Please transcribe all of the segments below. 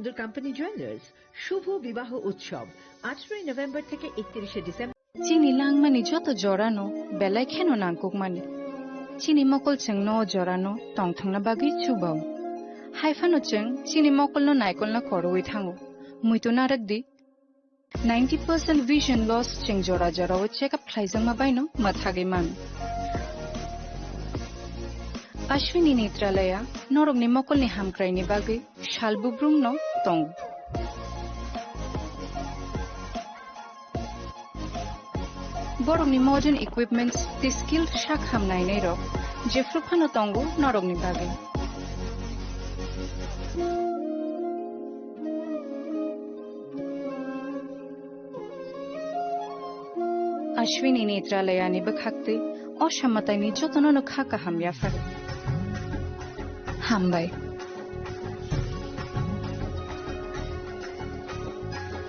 সুন্দর company jewellers শুভ বিবাহ উৎসব 18 নভেম্বর থেকে 31 ডিসেম্বর চিনি লাংমানি যত জরানো বেলাই খেনো নাংকুকমানি চিনি মকল চেং ন জরানো টং থাংনা বাগি চুবাও হাইফানো চেং চিনি মকল ন নাইকল না খরওই থাঙো মুইতো নারাকদি 90% vision loss cheng jora jora o check up khlaijang ma baino mathage man Ashwini Netralaya norok ni mokol ni hamkrai ni bage shalbubrum no tong borok ni modern equipments the skilled shak hamnai nei rok jefrukhano tongo norok ni bage Ashwini Netralaya ni bakhakte অসামাতাই নি যতন খাকা হামিয়া ফারে হামবাই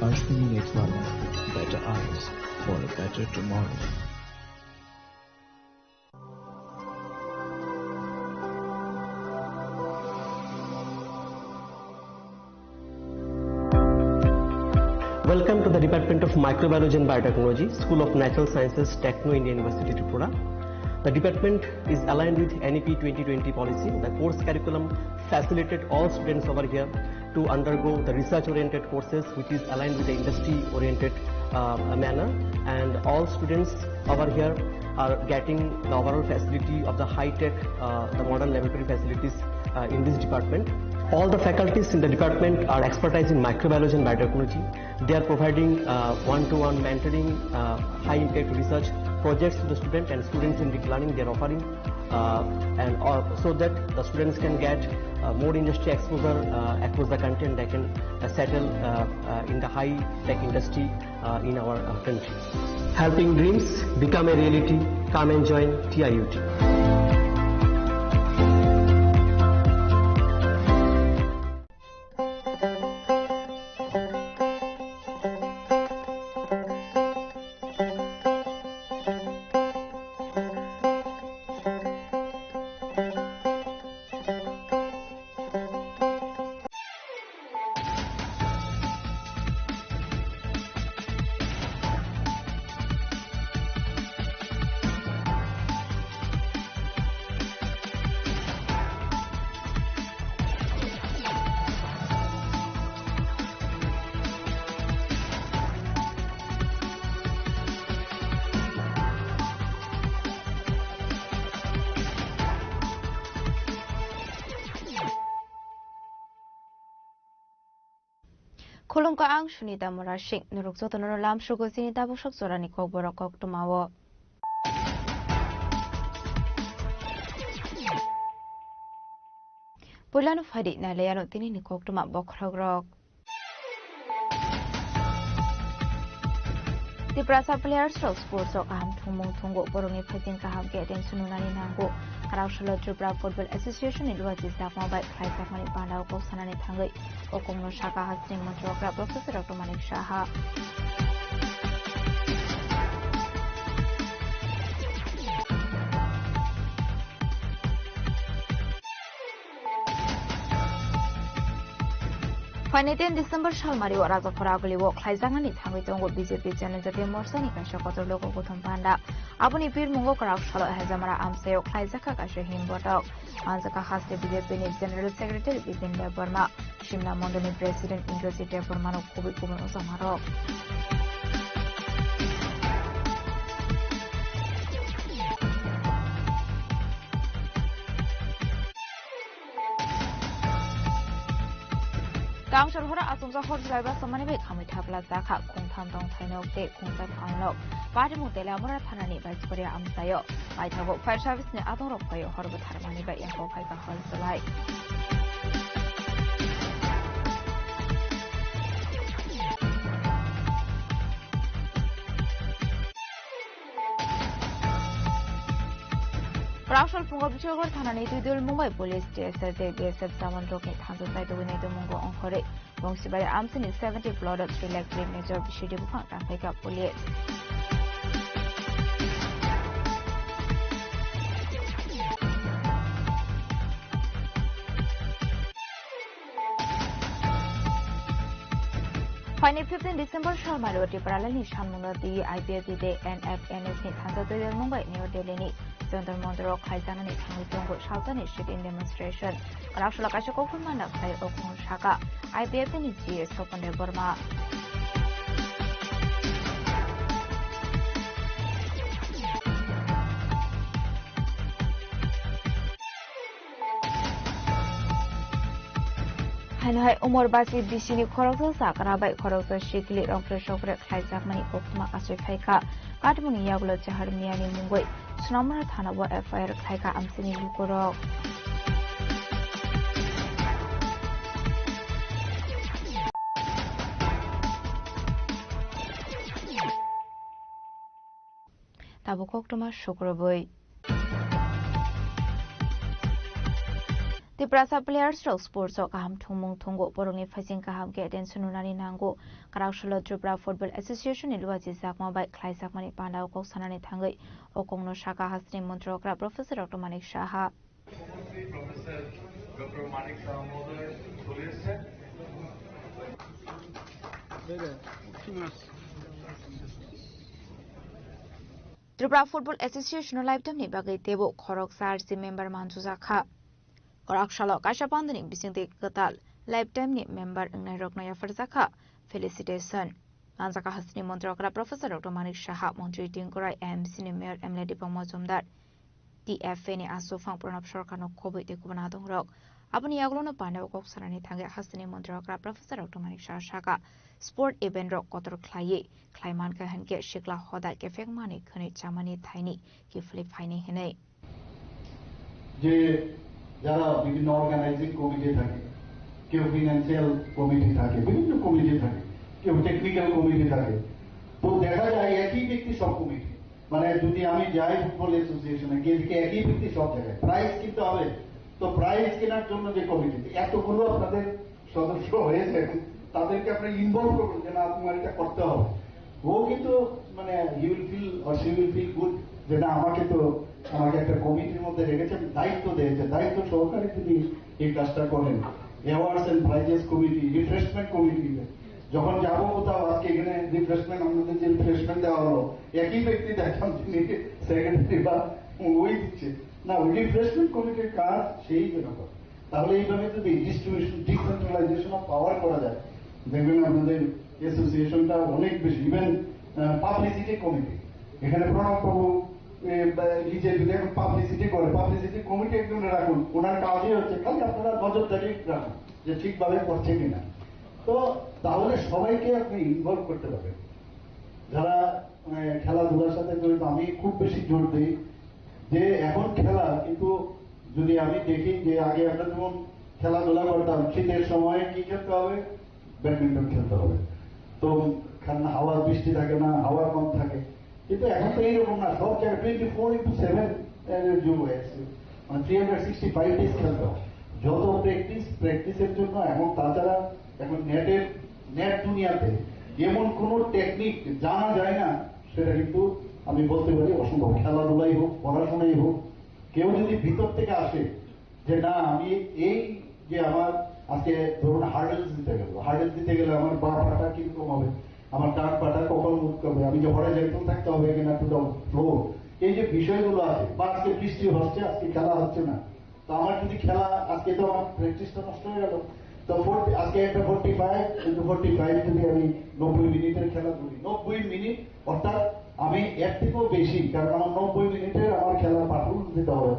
Ashwini Netralaya, better eyes for a better tomorrow. Welcome to the Department of Microbiology and Biotechnology, School of Natural Sciences, Techno India University, Tripura. The department is aligned with NEP 2020 policy. The course curriculum facilitated all students over here to undergo the research-oriented courses, which is aligned with the industry-oriented manner. And all students over here are getting the overall facility of the high-tech, the modern laboratory facilities in this department. All the faculties in the department are expertise in microbiology and biotechnology. They are providing one-to-one mentoring, high-impact research projects to the student and students in deep learning they are offering, and so that the students can get more industry exposure across the country and they can settle in the high-tech industry in our country. Helping dreams become a reality. Come and join TIUT. Kolongka ang sunita morashik nuruk zotono lam shugo sinita bushok zorani kok borokok tumawo. Pulano fadi na leyano tini ni kok tuma bokragrok. The Prasa Players of Sports of Aham Tumung Tungo Borongi Patin Kaham getting Sununani Nango, Karashalo Tripura Football Association in Luatis Dafma by Klaisakani Pandao Sanani Tangai, Okomo Shaka Hasting Montreal Professor Dr. Manik Shaha. Finally, December Shalmari or Raza Paragoli walk Klaisangani Tangitongo BJP Channel the Morsani Kashakoto logo Gutum Panda. Abuni Pir Mungo Karaf Shala Hazamara Amseo Klaisaka Kashahim Botok. Anzaka has the BJP General Secretary within the Burma. Shimla Mondani President Indrosite Burmano Kubikum Samaro. Gang Sharhora Asumza Hot Driver Samani Kamitapla Zaka, Kuntam Dong Tano, Kunta Pano, Badimutela Muratanani by Skoria Amsayo. I have fire service in Adoro Payo, Horbat Harmani by Yanko Paika Holzalai. Rashal Pungo Bichogor Tanani to Mumbai Police TSA BSF Saman Rocket Hanzo by the Winneto Mungo on Hore. Bongsi by Amson is 70 blood of 3 lakh major Bishidi Bukang and pick up police. Final 15 December Shalmaro Tiparalani Shanmuna the IPFD Day NFNS ni Tanza to the Mumbai New Delhi ni Zonder Mondro Kaizana ni Tango Shaltani shit in demonstration. Karashula Kashako Kumana Kai Okun Shaka IPFD ni GS Open Burma. Hanai umur basi di sini korokso sakarabai korokso shikli rongkre shokre khaizak mani kokma asoi khaika katmuni yagulo chahar miani mungoi snamra thana bo FIR khaika amsini lukorok tabo koktoma shokroboi Tiprasa players of sports of Kaham Tumung Tungo, Boroni Fazing Kaham get and Sununani Nango, Karaushula Tripura Football Association in Luazi Zakma by Klaisak Mani Panda Koksanani Tangai, Okongno Shaka has named Montrogra Professor Dr. Manik Shaha. Professor Dr. Manik Shaha Tripura Football Association lifetime Nibagi Tebo, Korok Sarsi member Manzuzaka. Korakshala Kashapandani Bisinte Katal, lifetime ni member Nairoknaya Farzaka, felicitation. Anzaka Hasni Montrokra Professor Dr. Manik Shaha, Montri Tinkorai, MC Mayor Emily Dipamozumdar, DFA ni Asofang Pronap Shorkano Kobe de Kubanadong Rock. Abani Aglono Panda Koksarani Tanga Hasni Montrokra Professor Dr. Manik Shaka, Sport Event Rock Kotor Klaye, Klaiman Kahan get Shikla Hoda Kefek Mani, Kuni Chamani Tiny, Kiflip Fine Hene. যারা বিভিন্ন organising committee থাকে কেউ financial committee থাকে বিভিন্ন committee থাকে কেউ technical committee থাকে তো দেখা যায় একই ব্যক্তি সব কমিটি মানে যদি আমি যাই ফুটবল অ্যাসোসিয়েশনে গিয়ে একই ব্যক্তি সব জায়গায় প্রাইজ কিনতে হবে তো প্রাইজ কেনার জন্য যে কমিটি এতগুলো আপনাদের সদস্য হয়েছে তাদেরকে আপনি ইনভলভ করবেন যে না তোমার এটা করতে হবে ও কিন্তু মানে he will feel or she will feel good যে না আমাকে একটা কমিটির মধ্যে রেখেছেন দায়িত্ব দিয়েছে দায়িত্ব সহকারে যদি এই কাজটা করেন awards and prizes committee refreshment committee যখন যাবো কোথাও আজকে এখানে রিফ্রেশমেন্ট আমাদের যে রিফ্রেশমেন্ট দেওয়া হলো একই ব্যক্তি দেখলাম তিনি সেক্রেটারি বা ওই দিচ্ছে না ওই রিফ্রেশমেন্ট কমিটির কাজ সেই জন্য করে তাহলে এইভাবে যদি ডিস্ট্রিবিউশন ডিসেন্ট্রালাইজেশন অফ পাওয়ার করা যায় দেখবেন আপনাদের অ্যাসোসিয়েশনটা অনেক বেশি ইভেন পাবলিসিটি কমিটি এখানে প্রণববাবু নিজে যদি এখন পাবলিসিটি করে পাবলিসিটি কমিটি একজন রাখুন ওনার কাজই হচ্ছে খালি আপনারা নজরদারি রাখুন যে ঠিকভাবে করছে কিনা তো তাহলে সবাইকে আপনি ইনভলভ করতে পারবেন যারা খেলাধুলার সাথে জড়িত আমি খুব বেশি জোর দিই যে এখন খেলা কিন্তু যদি আমি দেখি যে আগে আমরা যেমন খেলাধুলা করতাম শীতের সময় কি খেলতে হবে ব্যাডমিন্টন খেলতে হবে তো হাওয়া বৃষ্টি থাকে না হাওয়া কম থাকে কিন্তু এখন তো এইরকম না সব জায়গায় 24/7 যুগ হয়েছে মানে 365 ডেজ খেলতে হবে যত প্র্যাকটিসের জন্য এখন তাছাড়া এখন নেট দুনিয়াতে এমন কোন টেকনিক জানা যায় না সেটা কিন্তু আমি বলতে পারি অসম্ভব খেলাধুলাই হোক পড়াশোনাই হোক কেউ যদি ভিতর থেকে আসে যে না আমি এই যে আমার আজকে ধরুন হার্ডেলস দিতে গেলে আমার বা পাটা কিরকম হবে আমার ডাক পাটা কখন মুখ করবে আমি যে হরাইজন্টাল থাকতে হবে কিনা টু দ্য ফ্লোর এই যে বিষয়গুলো আছে বা আজকে বৃষ্টি হচ্ছে আজকে খেলা হচ্ছে না তো আমার যদি খেলা আজকে তো আমার প্র্যাকটিসটা নষ্ট হয়ে গেল তো আজকে একটা 45 যদি আমি 90 মিনিটের খেলা করি 90 মিনিট অর্থাৎ আমি এর থেকেও বেশি কারণ আমার 90 মিনিটের আমার খেলার পারফরমেন্স দিতে হবে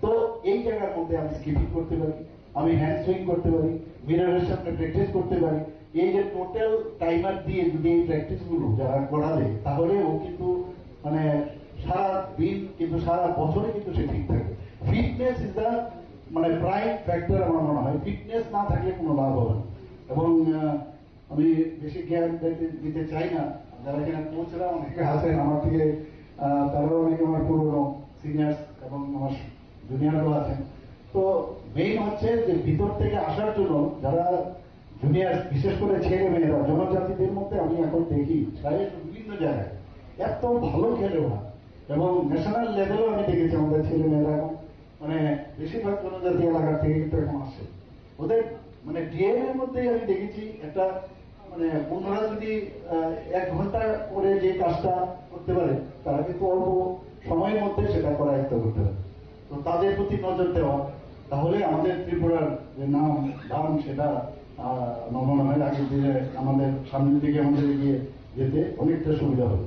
তো এই জায়গার মধ্যে আমি স্কিপিং করতে পারি আমি হ্যান্ড সুইং করতে পারি মিররের সামনে প্র্যাকটিস করতে পারি এই যে টোটাল টাইমার দিয়ে যদি এই প্র্যাকটিস গুলো যারা করাবে তাহলে ও কিন্তু মানে সারা দিন কিন্তু সারা বছরে কিন্তু সে ঠিক থাকবে ফিটনেস ইজ দ্য মানে প্রাইম ফ্যাক্টর আমার মনে হয় ফিটনেস না থাকলে কোনো লাভ হবে না এবং আমি বেশি জ্ঞান দিতে চাই না যারা এখানে কোচরা অনেকে আছেন আমার থেকে তারাও অনেকে আমার পুরনো সিনিয়র এবং আমার জুনিয়রও আছেন তো মেইন হচ্ছে যে ভিতর থেকে আসার জন্য যারা জুনিয়র বিশেষ করে ছেলে মেয়েরা জনজাতিদের মধ্যে আমি এখন দেখি প্রায় বিভিন্ন জায়গায় এত ভালো খেলে ওরা এবং ন্যাশনাল লেভেলেও আমি দেখেছি আমাদের ছেলে মেয়েরা এখন মানে বেশিরভাগ জনজাতি এলাকা থেকে কিন্তু এখন আসে ওদের মানে ডিএনএ এর মধ্যে আমি দেখেছি একটা মানে বন্ধুরা যদি 1 ঘন্টা করে যে কাজটা করতে পারে তারা কিন্তু অল্প সময়ের মধ্যে সেটা করায়ত্ত করতে পারে। তো তাদের প্রতি নজর দেওয়া, তাহলে আমাদের ত্রিপুরার যে নাম ধাম সেটা নবনামের আগে দিলে আমাদের সামনের দিকে আমাদের এগিয়ে যেতে অনেকটা সুবিধা হবে।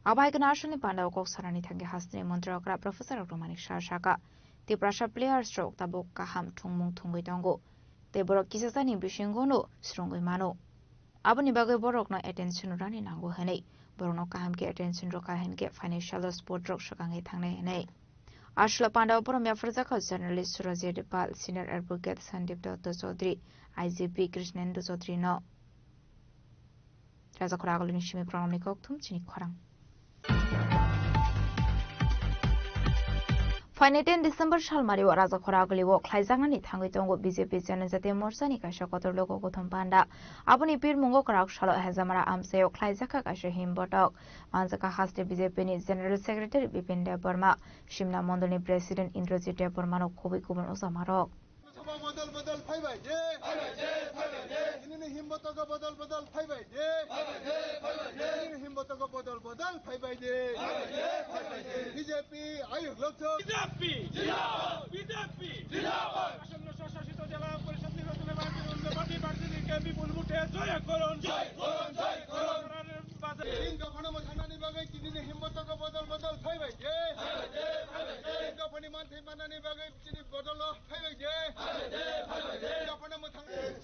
Abaikan Arshani Panda Kok Sarani Tangi Hasni Montrakra Professor Romanik Shashaka. The Prasha player stroke Tabok Kaham Tungmung Tungitongo. The Borok Kisasani Bishingono, Strongo Mano. Abani Bago Borok no attention running Nango Hene. Borono Kaham get attention Rokahan get financial sport rock Shokangi Tane Hene. Ashla Panda Boromia Frazaka journalist Surazia de Pal, senior advocate Sandip Dr. Sodri, IGP Krishnendu Sodrino. Razakoragolini Shimi Pronomikok Tum Chinikorang. Faineten December Shalmari wa Raza Koragli wo Klaizangani Tangitongo BJP Janazate Morsani Kasha Kotor Logo Gotham Panda Abuni Pir Mungo Karak Shalo Hazamara Amseo Klaizaka Kasha Himbotok Manzaka Haste BJP ni General Secretary Bipin Deborma Shimna Mondoni President Indrajit Debormano Kobi Kuban Osamarok बदल बदल phi भाइ जे इन्हें हिम्मतको बदल बदल phi भाइ जे इन्हें हिम्मतको बदल बदल फाइ भाइ जे बीजेपी आयो लोक बीजेपी जिंदाबाद असम शासित जिल्ला परिषद निर्वाचনে भारतीय जनता पार्टी के विपुल मुठे जय करन इनका फणम थानानी बागै किनिने हिम्मतको बदल बदल फाइ भाइ जे इनका फणी मान्छे मानानी बागै चिनि बदल फाइ भाइ जे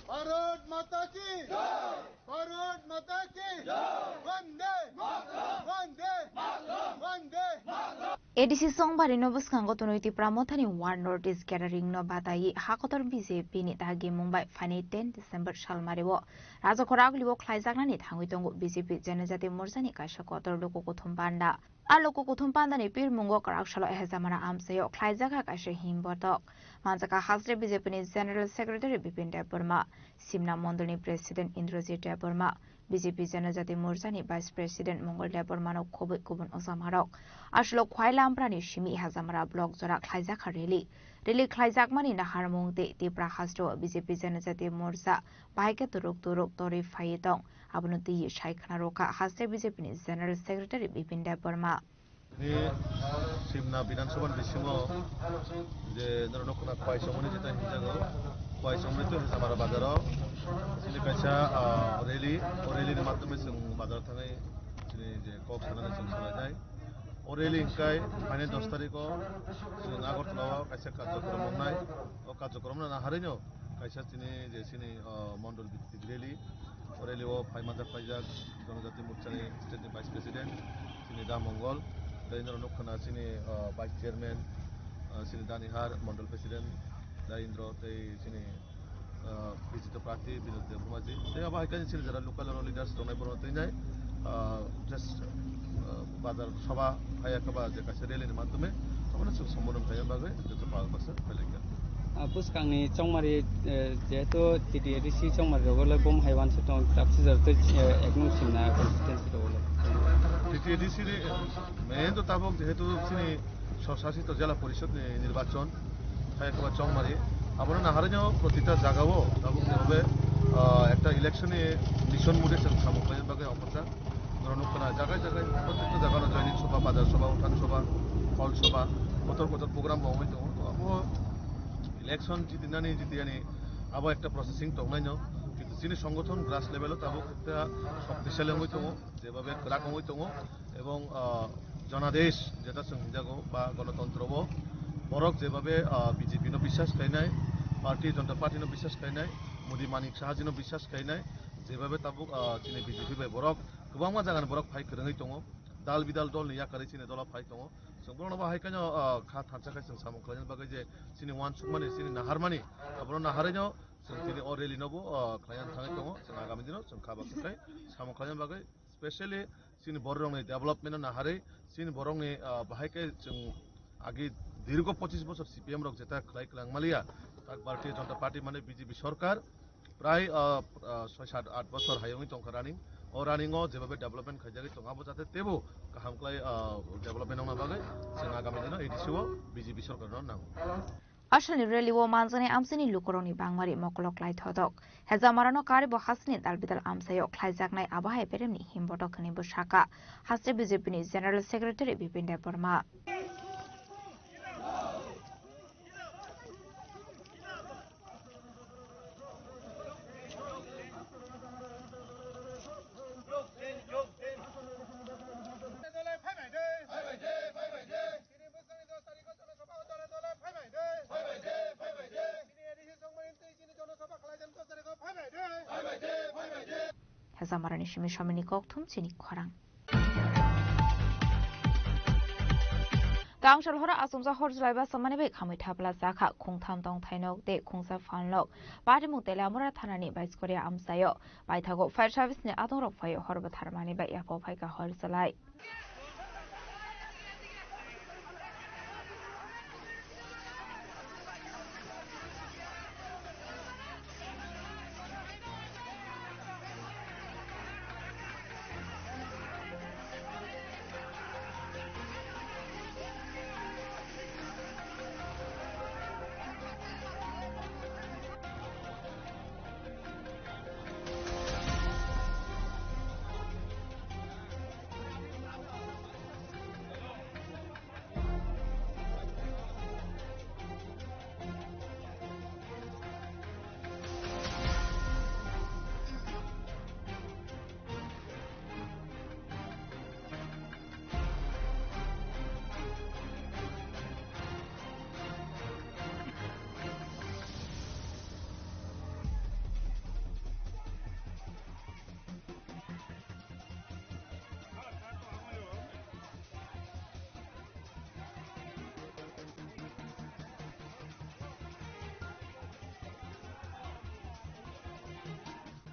भारत माता की वंदे वंदे वंदे ADC Song Bari Novus Kango Tonoiti Pramothani One Notice Gathering no Batayi Hakotor BJP ni Tagi Mumbai Fani 10 December Shalmariwo Raza Koragli wo Klaizagani Tangitongo BJP Janazati Morsani Kasha Kotor Loko Kutumpanda Aloko Kutumpanda ni Pir Mungo Karak Shalo Hazamara Amsayo Klaizaga Kasha Himbotok Manzaka Hasre BJP ni General Secretary Bipin Deborma Simna Mondoni President Indrajit Deborma BJP Janazati Morsani Vice President Mongol Debormano Kobi Kubun Osamarok Ashlo Khwailam Prani Shimi Hazamara Blog Zora Klaizaka Reli Klaizakmani Naharmung de Tipra Hasro BJP Janazati Morsa Baike Turuk Tori Fayetong Abunuti Shaikanaroka Hasre BJP ni General Secretary Bipin Deborma Simna Bidansoban Bisimo the Norokuna Kwai Somoni Jeta Hinjago Kwai Somoni to Hamara Badaro Silikacha Reli the Matamis Badar Tane Cox and Salajai Oreli Kai Pane Dostarico Nagotlawa Kaisa Kazakoronai or Kazakorona Harino Kaisa Tini Jesini Mondol Bigreli Orelio Paimata Pajak Donati Murchani State Vice President Sinida Mongol Daindra Nukana Sini Vice Chairman Sini Danihar Mondol President Daindro Sini Visitor Party Binod Debumaji they have I can see there are local leaders to my Porotinai just Badar Saba Hayakaba Jakasarel in the Matume someone of Hayabage the Palpasa Puskangni Chongmari Jeto TDC Chongmari Rogola Bom Haiwan Sutong Taxis of the Egnosina consistency role. TDC মেন তো তাবক যেহেতু তিনি স্বশাসিত জেলা পরিষদ নির্বাচন একবার চংমারি আমরা না হারে যাও প্রতিটা জায়গাও তাবক যেভাবে একটা ইলেকশনে মিশন মুডে সামগ্রিক ভাবে অবস্থা ধরনকনা জায়গায় জায়গায় প্রত্যেকটা জায়গায় জয়নিক সভা বাজার সভা উঠান সভা ফল সভা কত প্রোগ্রাম বমই তো ইলেকশন জিতিয়ানি আবার একটা প্রসেসিং টংনাইনো কিন্তু যিনি সংগঠন গ্রাস লেভেলও তাবক একটা শক্তিশালী হই তো যেভাবে ক্রাক হই তো এবং জনাদেশ যেটা সংজাগো বা গণতন্ত্রব বরক যেভাবে বিজেপি নো বিশ্বাস খাইনাই পার্টি জনতা পার্টি নো বিশ্বাস খাইনাই মোদি মানিক সাহাজি নো বিশ্বাস খাইনাই যেভাবে তাবক চিনি বিজেপি বে বরক গোबां मा जागान बरक फाइ खरङै दङ दाल बिदाल दल निया कारि चिनि दला फाइ दङ जों बरनो बाहाय कानो खा थानसाखाय जों सामु खालायन बागै जे चिनि वान सुमानि चिनि नाहारमानि बरनो नाहारैनो जों चिनि अरेलि नबो खालायन थाङै दङ जों आगामी दिनाव जों खाबाखै सामु खालायन बागै स्पेशली चिनि बरंनि डेभलपमेन्ट नाहारै चिनि बरंनि बाहायकै जों आगे दीर्घ 25 বছর সিপিএম রক যেটা খালাই ক্লাংমালিয়া তাক ভারতীয় জনতা পার্টি মানে বিজেপি সরকার প্রায় 6-7-8 বছর হায়ঙি টংকা রানিং और रानिंगो जेबाबे डेभलपमेंट खाइजागै दङाबो जाते तेबो गाहामख्लाय डेभलपमेन्ट नङा बागै जों आगामी दिनाव एडिसिओ बिजेपि सरकारनो नांगौ Ashalni rally wo manzani amsini lukoroni bangmari mokolok lai thodok hezamarano karibo hasni dalbidal amsayo khlaijaknai abahai peremni himbotok khani bushaka hasre BJP ni General Secretary Bipin Debarma hezamarani shimi shamini kokthum chini khorang Tang Shalhora Asumsa Horslaiba Samanibe Kamitapla Zaka Kungtam Dong Tainok de Kungsa Fanlok Badimu Telamura Tanani by Skoria Amsayo by Tago Fire Service ne Adorok Fayo Horbat Harmani by Yapo Paika Horsalai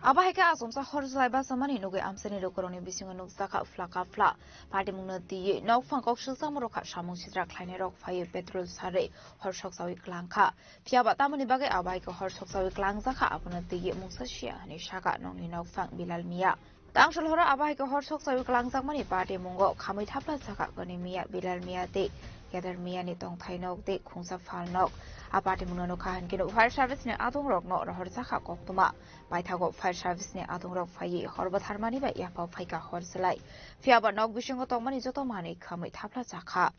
Abahika Asumsa Horslaiba Samani Nuge Amsani Lokoroni Bisinga Nuksaka Flaka Fla Party Muna Di Nok Fangok Shilsamuroka Shamu Sidra Kleinerok Fire Petrol Sare Horshok Sawi Klanka Fiaba Tamani Bage Abahika Horshok Sawi Klangzaka Abuna Di Musashia Nishaka Noni Nok Fang Bilal Mia Tang Shalhora Abahika Horshok Sawi Klangzak Mani Party Mungo Kamitapla Saka Goni Mia Bilal Mia De Gather Mia Nitong Tainok De Kungsa Falnok Aparte Munano Kahan Kino Fire Service ne Adung Rock no Horsaka Koktuma by Tago Fire Service ne Adung Rock Faye Horbat Harmani by Yapa Faika Horselai Fiaba Nok Bishingo Tomani Jotomani Kamit Tapla Zaka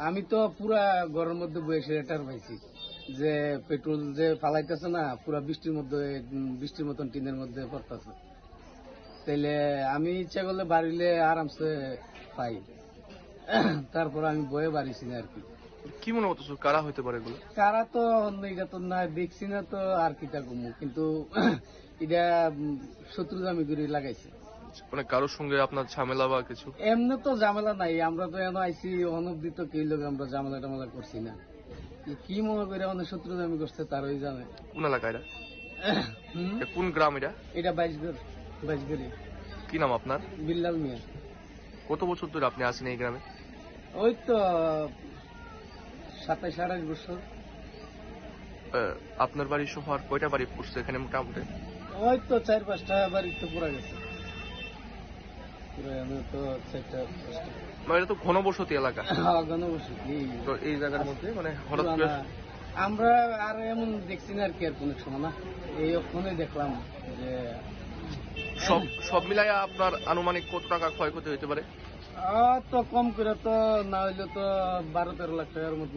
আমি তো পুরা গরমের মধ্যে বসে এটার পাইছি যে petrol যে ফালাইতেছে না পুরা বৃষ্টির মতন টিনের মধ্যে পড়তেছে তাইলে আমি ইচ্ছা করলে বাড়িলে আরামসে পাই তারপর আমি বয়ে বাড়িছি না আর কি কি মনে হতো কারা হইতে পারে এগুলো কারা তো এটা তো না দেখছি না তো আর কি তা কমু কিন্তু এটা শত্রু জামি করে লাগাইছে মানে কারোর সঙ্গে আপনার ঝামেলা বা কিছু এমনি তো ঝামেলা নাই আমরা তো এনে আইছি অনবদিত কি লোক আমরা ঝামেলা টামেলা করছি না কি মনে করে অনেক শত্রু জামি করছে তারই জানে কোন এলাকায় কোন গ্রাম এটা বাইশগড়ি কি নাম আপনার বিল্লাল মিয়া কত বছর ধরে আপনি আছেন এই গ্রামে ওই তো 27-28 বছর আপনার বাড়ি সহ আর কয়টা বাড়ি পড়ছে এখানে মোটামুটি ওই তো 4-5টা বাড়ি তো পুরা গেছে এটা তো ঘনবসতি এলাকা ঘনবসতি তো এই জায়গার মধ্যে মানে হঠাৎ আমরা আর এমন দেখছি না আর কি আর কোন সময় না এই ওখানে দেখলাম যে সব মিলাইয়া আপনার আনুমানিক কত টাকা ক্ষয়ক্ষতি হইতে পারে তো কম করে তো না হইলে তো 12-13 লাখ টাকার মতো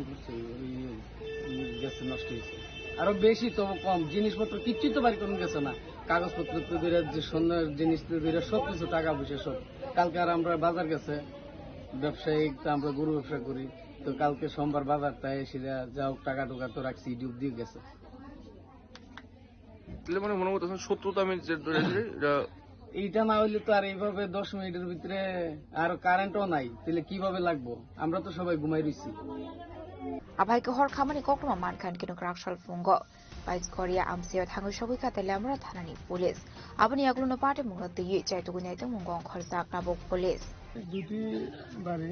গেছে নষ্ট হয়েছে আরো বেশি তো কম জিনিসপত্র কিচ্ছুই তো বাড়ি কোনো গেছে না কাগজপত্র তো ধরে যে সোনার জিনিস তো ধরে সবকিছু টাকা পয়সা সব কালকে আর আমরা বাজার গেছে ব্যবসায়িক আমরা গরু ব্যবসা করি তো কালকে সোমবার বাজার তাই সেটা যাও টাকা টুকা তো রাখছি ডুব দিয়ে গেছে মানে মনে করতেছেন শত্রুতা আমি এইটা না হইলে তো আর এইভাবে 10 মিনিটের ভিতরে আর কারেন্টও নাই তাহলে কিভাবে লাগবো আমরা তো সবাই ঘুমাই রইছি Abahika Hor Kamani Kokuma Mankan Kino Krakshal Fungo by Skoria Amsio Tango Shobika Telamra Tanani Police Abani Agluno Party Mungo the Chaituguneta Mungo Horsak Nabok Police দুটি বাড়ি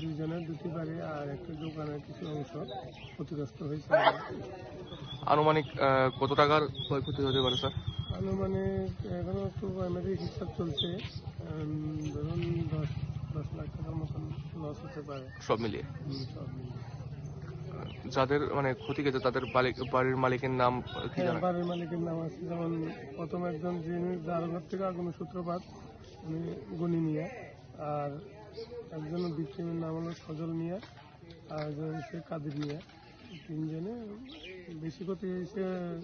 দুইজনের দুটি বাড়ি আর একটা দোকানের কিছু অংশ ক্ষতিগ্রস্ত হয়েছে আনুমানিক কত টাকার ক্ষয়ক্ষতি হতে পারে স্যার আনুমানিক এখনো একটু আমাদের হিসাব চলছে ধরুন 10 লাখ টাকার মতন লস হতে পারে সব মিলিয়ে যাদের মানে ক্ষতি গেছে তাদের বাড়ির মালিকের নাম কি জানেন? বাড়ির মালিকের নাম আছে, যেমন প্রথম একজন যিনি যার ঘর থেকে আগুনের সূত্রপাত উনি গনি মিয়া, আর একজন ভিক্টিমের নাম হলো সজল মিয়া, আর একজন হচ্ছে কাদের মিয়া। তিনজনে বেশি ক্ষতি হয়েছে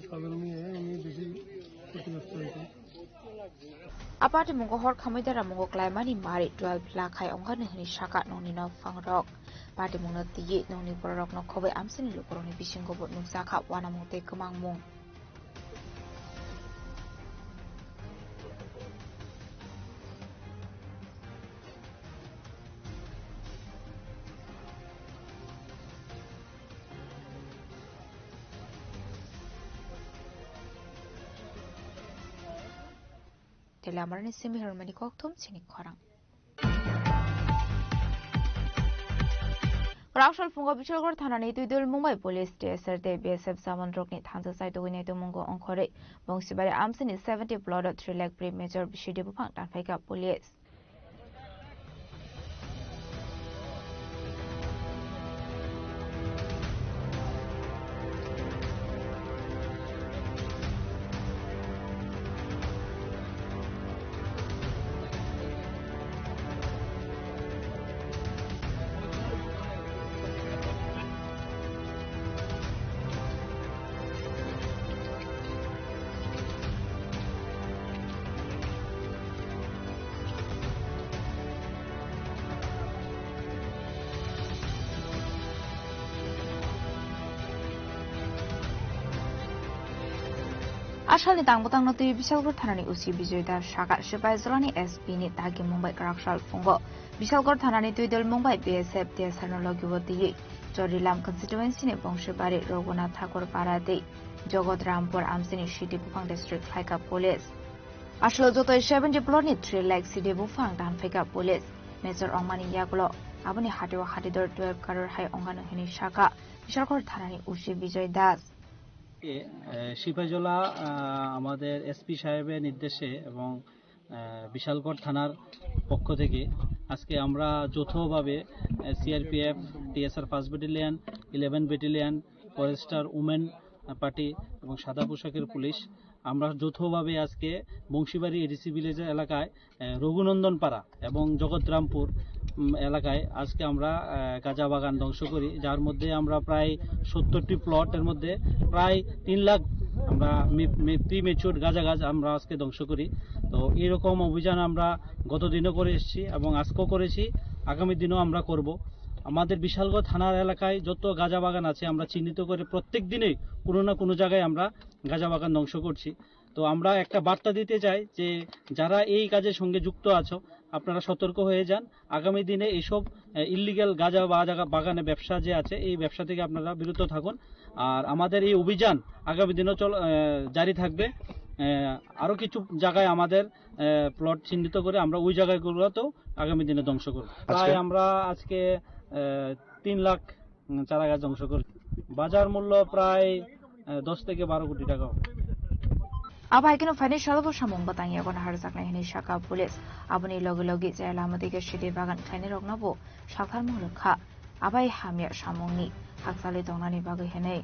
সজল মিয়া, উনি বেশি ক্ষতিগ্রস্ত হয়েছে। Aparte mungo hor khamoi dara mungo klaimani mari 12 lakhai ongha nehni shaka noni no fangrok pati mungno tiye noni porok no khobe amsini lukoroni bisingo bo nuksa kha wana mute kemang mung Teleamarani semi hermani koktum sinik khorang. Raushal fungo bicholgor thanani tuidul Mumbai police TSR de BSF samandrokni thansa sai tugine to mungo onkhore bongsibari amsini 70 blood 3 lakh pre major bishide bupang tanfaika police. Ashalni tangbutang no tui Bishalgor thanani usi Bijoy Das Shaka Shipai Zolani SP ni tagi Mumbai Karakshal fungo Bishalgor thanani tuidul Mumbai BSF TSR no logiwati Jorilam constituency ni Bongshibari Raghunath Thakur Parade Jogot Rampur Amsini Shiti Bupang district Phaika police Ashlo joto 70 blood ni 3 lakh City Bupang Tanfaika police Major Ongmani Yagulo aboni hatiwa hatidor 12 crore hai ongano hini Shaka Bishalgor thanani usi Bijoy Das Sepahijala আমাদের SP সাহেবের নির্দেশে এবং বিশালগড় থানার পক্ষ থেকে আজকে আমরা যৌথভাবে CRPF TSR 1 battalion 11 battalion Forster women party এবং সাদা পোশাকের পুলিশ আমরা যৌথভাবে আজকে বংশীবাড়ি এডিসি ভিলেজ এলাকায় রঘুনন্দন পাড়া এবং জগৎরামপুর এলাকায় আজকে আমরা গাঁজা বাগান ধ্বংস করি, যার মধ্যে আমরা প্রায় 70টি প্লটের মধ্যে প্রায় 3 লাখ আমরা প্রিমেচুর গাঁজা গাছ আমরা আজকে ধ্বংস করি। তো এরকম অভিযান আমরা গত দিনও করে এসেছি এবং আজকেও করেছি, আগামী দিনও আমরা করব। আমাদের বিশালগড় থানার এলাকায় যত গাঁজা বাগান আছে আমরা চিহ্নিত করে প্রত্যেক দিনেই কোনো না কোনো জায়গায় আমরা গাঁজা বাগান ধ্বংস করছি। তো আমরা একটা বার্তা দিতে চাই যে যারা এই কাজের সঙ্গে যুক্ত আছো আপনারা সতর্ক হয়ে যান, আগামী দিনে এইসব ইল্লিগ্যাল গাঁজা বাগানে ব্যবসা যে আছে এই ব্যবসা থেকে আপনারা বিরত থাকুন। আর আমাদের এই অভিযান আগামী দিনও জারি থাকবে। আরো কিছু জায়গায় আমাদের প্লট চিহ্নিত করে আমরা ওই জায়গাগুলোতেও আগামী দিনে ধ্বংস করব। প্রায় আমরা আজকে 3 লাখ চারা গাছ ধ্বংস করি, বাজার মূল্য প্রায় 10 থেকে 12 কোটি টাকা। Abai kino financial bo samung batang yagon harjaknai hini Shaka police aboni logi logi jela amadike shidi bagan khaini rokna bo sakhar mulukha abai hamya samungni haksali tongnani bagai henei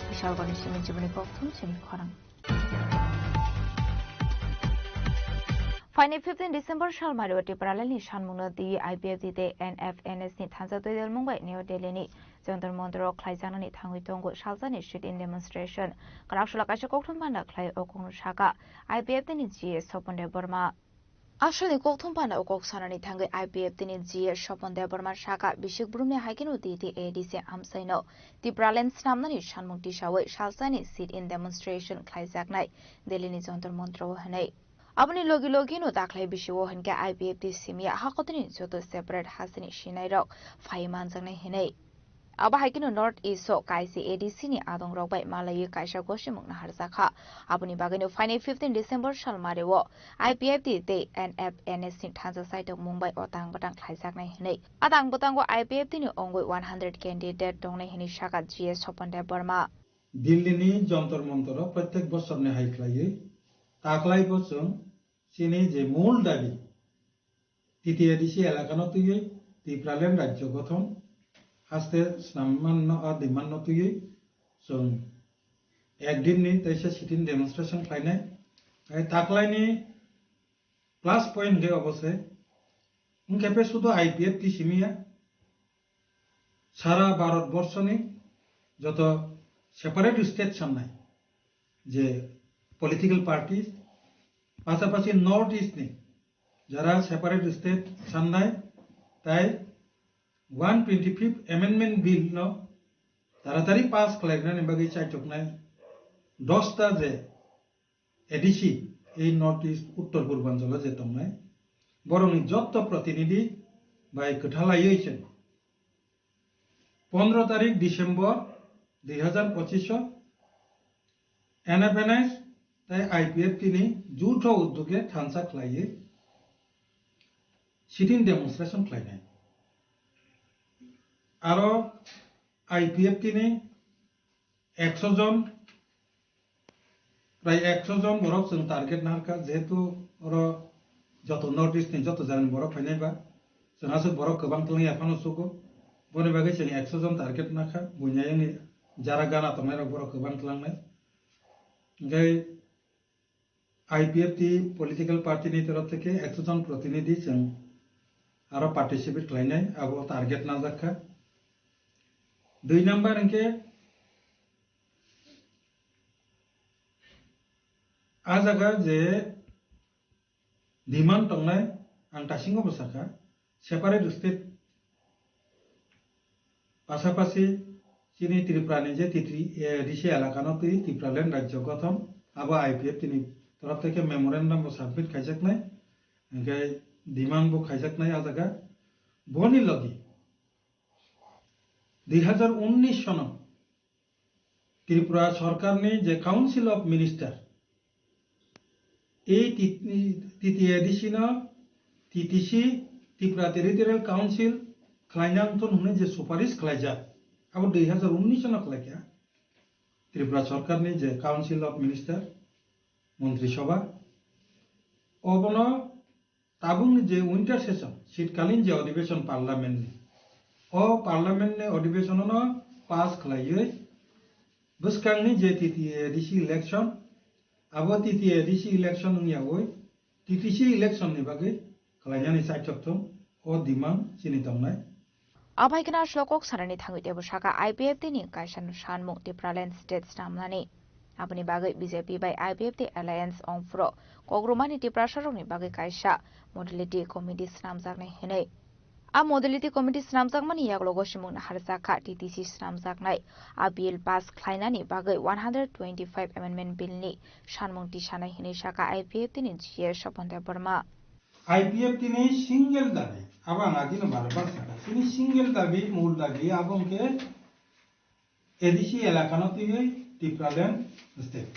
Bishalgor simin jibuni koktum sinik khorang Fine 15 December shal mariwati paralelni shanmungno di IPF de NFNS ni thansa toidel Mumbai New Delhi ni Jantar Mandro Klaijana ni thangui tongo shalzani street in demonstration karakshula kaisa koktum banda klai okong Shaka IPF ni GS Soponde Burma Ashali koktum banda okok sanani thangai IPF ni GS Soponde Burma Shaka bishik brumne haikinu di ADC amsaino di paralel namnani shanmung tishawe shalzani sit in demonstration klaijaknai Delhi ni Jantar Mandro hanai Abani logi logi no daklai bishiwo hanke IPF di simia hakotini joto separate hasini shinai rok fai manjangnai hinai Abahakino North East Kaisi ADC ni Adong Robai Malayu Kaisha Goshimung Naharzaka. Abuni Bagino Fine 15 December Shalmarewo. IPFT Day NFNS in Tanza site of Mumbai Otang Batang Klaisak Nahine. Adang Batango IPFT ni Ongwe 100 candidate Dong Nahini Shaka GS Hopande Burma. দিল্লিনি Jantar Mantar প্রত্যেক বছর নে হাইক্লাইয়ে তাকলাই বছর চিনি যে মূল দাবি তৃতীয় দিশি এলাকানো তুই ত্রিপুরাল্যান্ড রাজ্য গঠন হাসতে সামান্য দিমান্য তুই जों একদিননি তাইসা সিটিন ডেমনস্ট্রেশন খাইনাই তাকলাইনি প্লাস পয়েন্ট গে অবশ্যই উনকেপে শুধু আইপিএফ টি সিমিয়া সারা ভারতবর্ষনি যত সেপারেট স্টেট সামনাই যে পলিটিক্যাল পার্টি পাশাপাশি নর্থ ইস্ট নি যারা সেপারেট স্টেট সামনাই তাই 125th অ্যামেন্ডমেন্ট বিল ন তাড়াতাড়ি পাস খালাইনানি বাগি চাইটকনাই 10টা যে এডিসি এই নর্থ ইস্ট উত্তর পূর্বাঞ্চল যে তমনাই বরং যত প্রতিনিধি বাই কোঠালাইছেন 15 তারিখ ডিসেম্বর 2025 NFNS তাই IPF তিনি যৌথ উদ্যোগে থানসা খাইয়ে সিটিং ডেমনস্ট্রেশন খাইনাই আরো IPF তিনি 100 জন প্রায় 100 জন বরফ जों টার্গেট নারকা যেহেতু ওর যত নর্থ ইস্ট নি যত জানেন বরফ ফাইনাইবা जोंहासो बरफ गोबां तंनि आफानो सुगो बने बागै जों 100 जन टार्गेट नाखा बुइनायनि जारा गाना तंनाय बरफ गोबां तलांनाय ओमफ्राय आईपीएफ टी पलिटिकल पार्टी नि तरफ থেকে 100 जन प्रतिनिधि जों आरो पार्टिसिपेट खालायनाय आबो टार्गेट नाजाखा 2 नम्बर इनके आ जागा जे डिमान्ड तंनाय आं दासिमबो बसाखा सेपारेट स्टेट पाशापाशि चीनी त्रिपुरानि जे डिसि एलाकानो त्रिपुरालैंड राज्य गठन आबो आईपीएफ तिनि तरफ থেকে मेमोरेंडम बो सबमिट खाइजाकनाय ओमफ्राय डिमान्ड बो खाइजाकनाय आ जागा बनि लगी 2019 सन त्रिपुरा सरकारनि जे काउंसिल ऑफ मिनिस्टर এই তৃতীয় edition TTC Tripura territorial council खालायनांगोन होननाय जे सुपारिश खालायजा आबो 2019 सनाव खालायखाया त्रिपुरा सरकारनि जे काउंसिल ऑफ मिनिस्टर मंत्री सभा अबनो ताबुंनि जे विंटर सेशन शीतकालीन जे अधिवेशन पार्लियामेंटनि पार्लियामेंटनि अधिवेशननो पास खालायै बसकांनि जे टीटीसी इलेक्शन आबो टीटीसी इलेक्शन नियावै टीटीसी इलेक्शन नि बागै खालायनानै साइटथम ओ डिमान्ड सिनि तंनाय Abhaikana Shlokok Sarani Thangu Debusaka IPF ni Kaishan Shanmu Tipraland State Stamlani. Abuni Bagai BJP by IPF Alliance on Fro. Kogrumani Tiprasharoni Bagai Kaisha Modality Committee Snamzakne Hene. A Modality Committee Snamzakmani Yaglogoshimun Harzaka TTC Snamzaknai. A bill pass Kleinani Bagai 125 Amendment Bill ni Shanmung Tishana Hine Shaka IPF in Chia Shopanda Burma. IPF तिनी single दाबी अब आगिनो बारबार साका तिनी single दाबी मूल दाबी आबों के ADC एलाकानो तिनी त्रिपुरालैंड स्टेट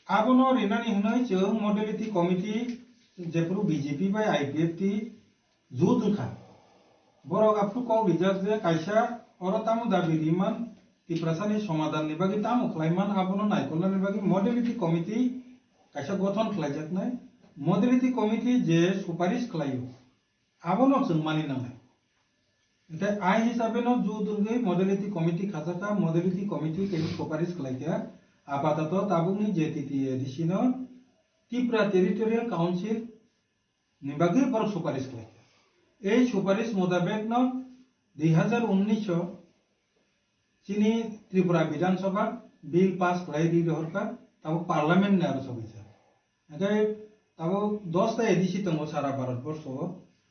आबोनो रिनानि हनय जों मॉडलिटी कमिटी जेपुरु बीजेपी बाय आईपीएफ टी जुदुखा बरक आपु को रिजार्व जे कायसा अरतामु दाबी रिमान त्रिपुरासानि समाधान नि बागि तामु खलायमान आबोनो नायकलनानि बागि मॉडलिटी कमिटी कायसा गठन खलायजाकनाय मॉडलिटी कमिटी जे सुपारिश खालायो आबोनो जों मानिनांगोन ओमफ्राय आइ हिसाबैनो जुदुंगै मॉडलिटी कमिटी खाजाका मॉडलिटी कमिटी के सुपारिश खालायखा आपातत ताबुंनि जे टीटीसी नो त्रिपुरा टेरिटोरियल काउंसिल नि बागै बर सुपारिश खालायखा এই সুপারিশ মোতাবেক ন 2019 চিনি ত্রিপুরা বিধানসভা বিল পাস খালাই দি দরকার তাও পার্লামেন্ট নে আর সবাইছে এটাই তাও 10টা এডিসি দङ সারা ভারতবর্ষ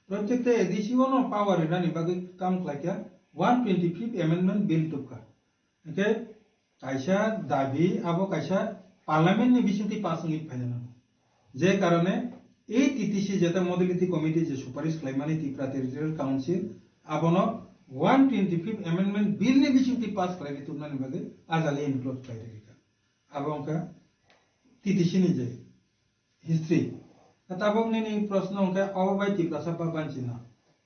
প্রত্যেকটা এডিসি ওনো পাওয়ার এরানি বাকি কাম খাইয়া 125th অ্যামেন্ডমেন্ট বিল টুকা এটাই কাইসা দাবি আবো কাইসা পার্লামেন্ট নি বিসিতি পাস নি ফাইনা যে কারণে এই টিটিসি যেটা মডেলিটি কমিটি যে সুপারিশ খাইমানি ত্রিপুরা টেরিটরিয়াল কাউন্সিল আবনো 125 amendment bill ni bisu ti pass krai ni tumna ni bage azali include krai deka abong ka titisini je history tabong ni প্রশ্ন ongka awabai ti prasa ba banchina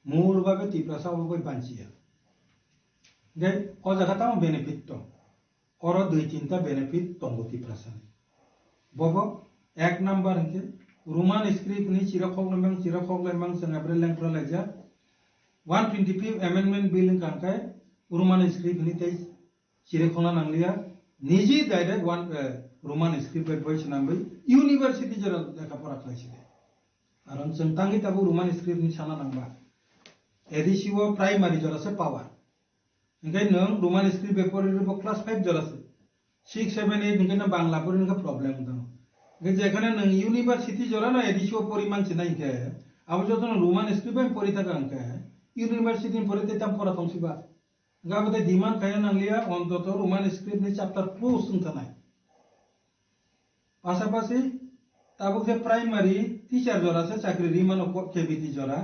mur babe ti prasa awabai banchia গে ও জায়গাটা benefit তো ওর 2-3টা benefit তঙ্গ ti prasa bobo এক number কে Roman script ni চিরখক লেমং সঙ্গে লেংপ্র লাইজা 125 amendment bill kankai roman script ni tai chirekhona nanglia niji direct one roman script by voice nambai university jara lekha pora khlaiside aron chengtangi tabu roman script ni sana nangba edisiwo primary jara se power ngai nang roman script paper ri class 5 jara se 6 7 8 ngai na bangla pori ngai problem dang ngai jekhane nang university jara na edisiwo poriman chinai ke abo joton roman script by pori thaka angka university পড়তে তাম পড়া তংসিবা গাবতে demand খায় নাংলিয়া অন্তত Roman script নি chapter 4 সুনতা নাই পাশাপাশি তাবুকে primary teacher জরা আছে চাকরি রিমান কেবিটি জরা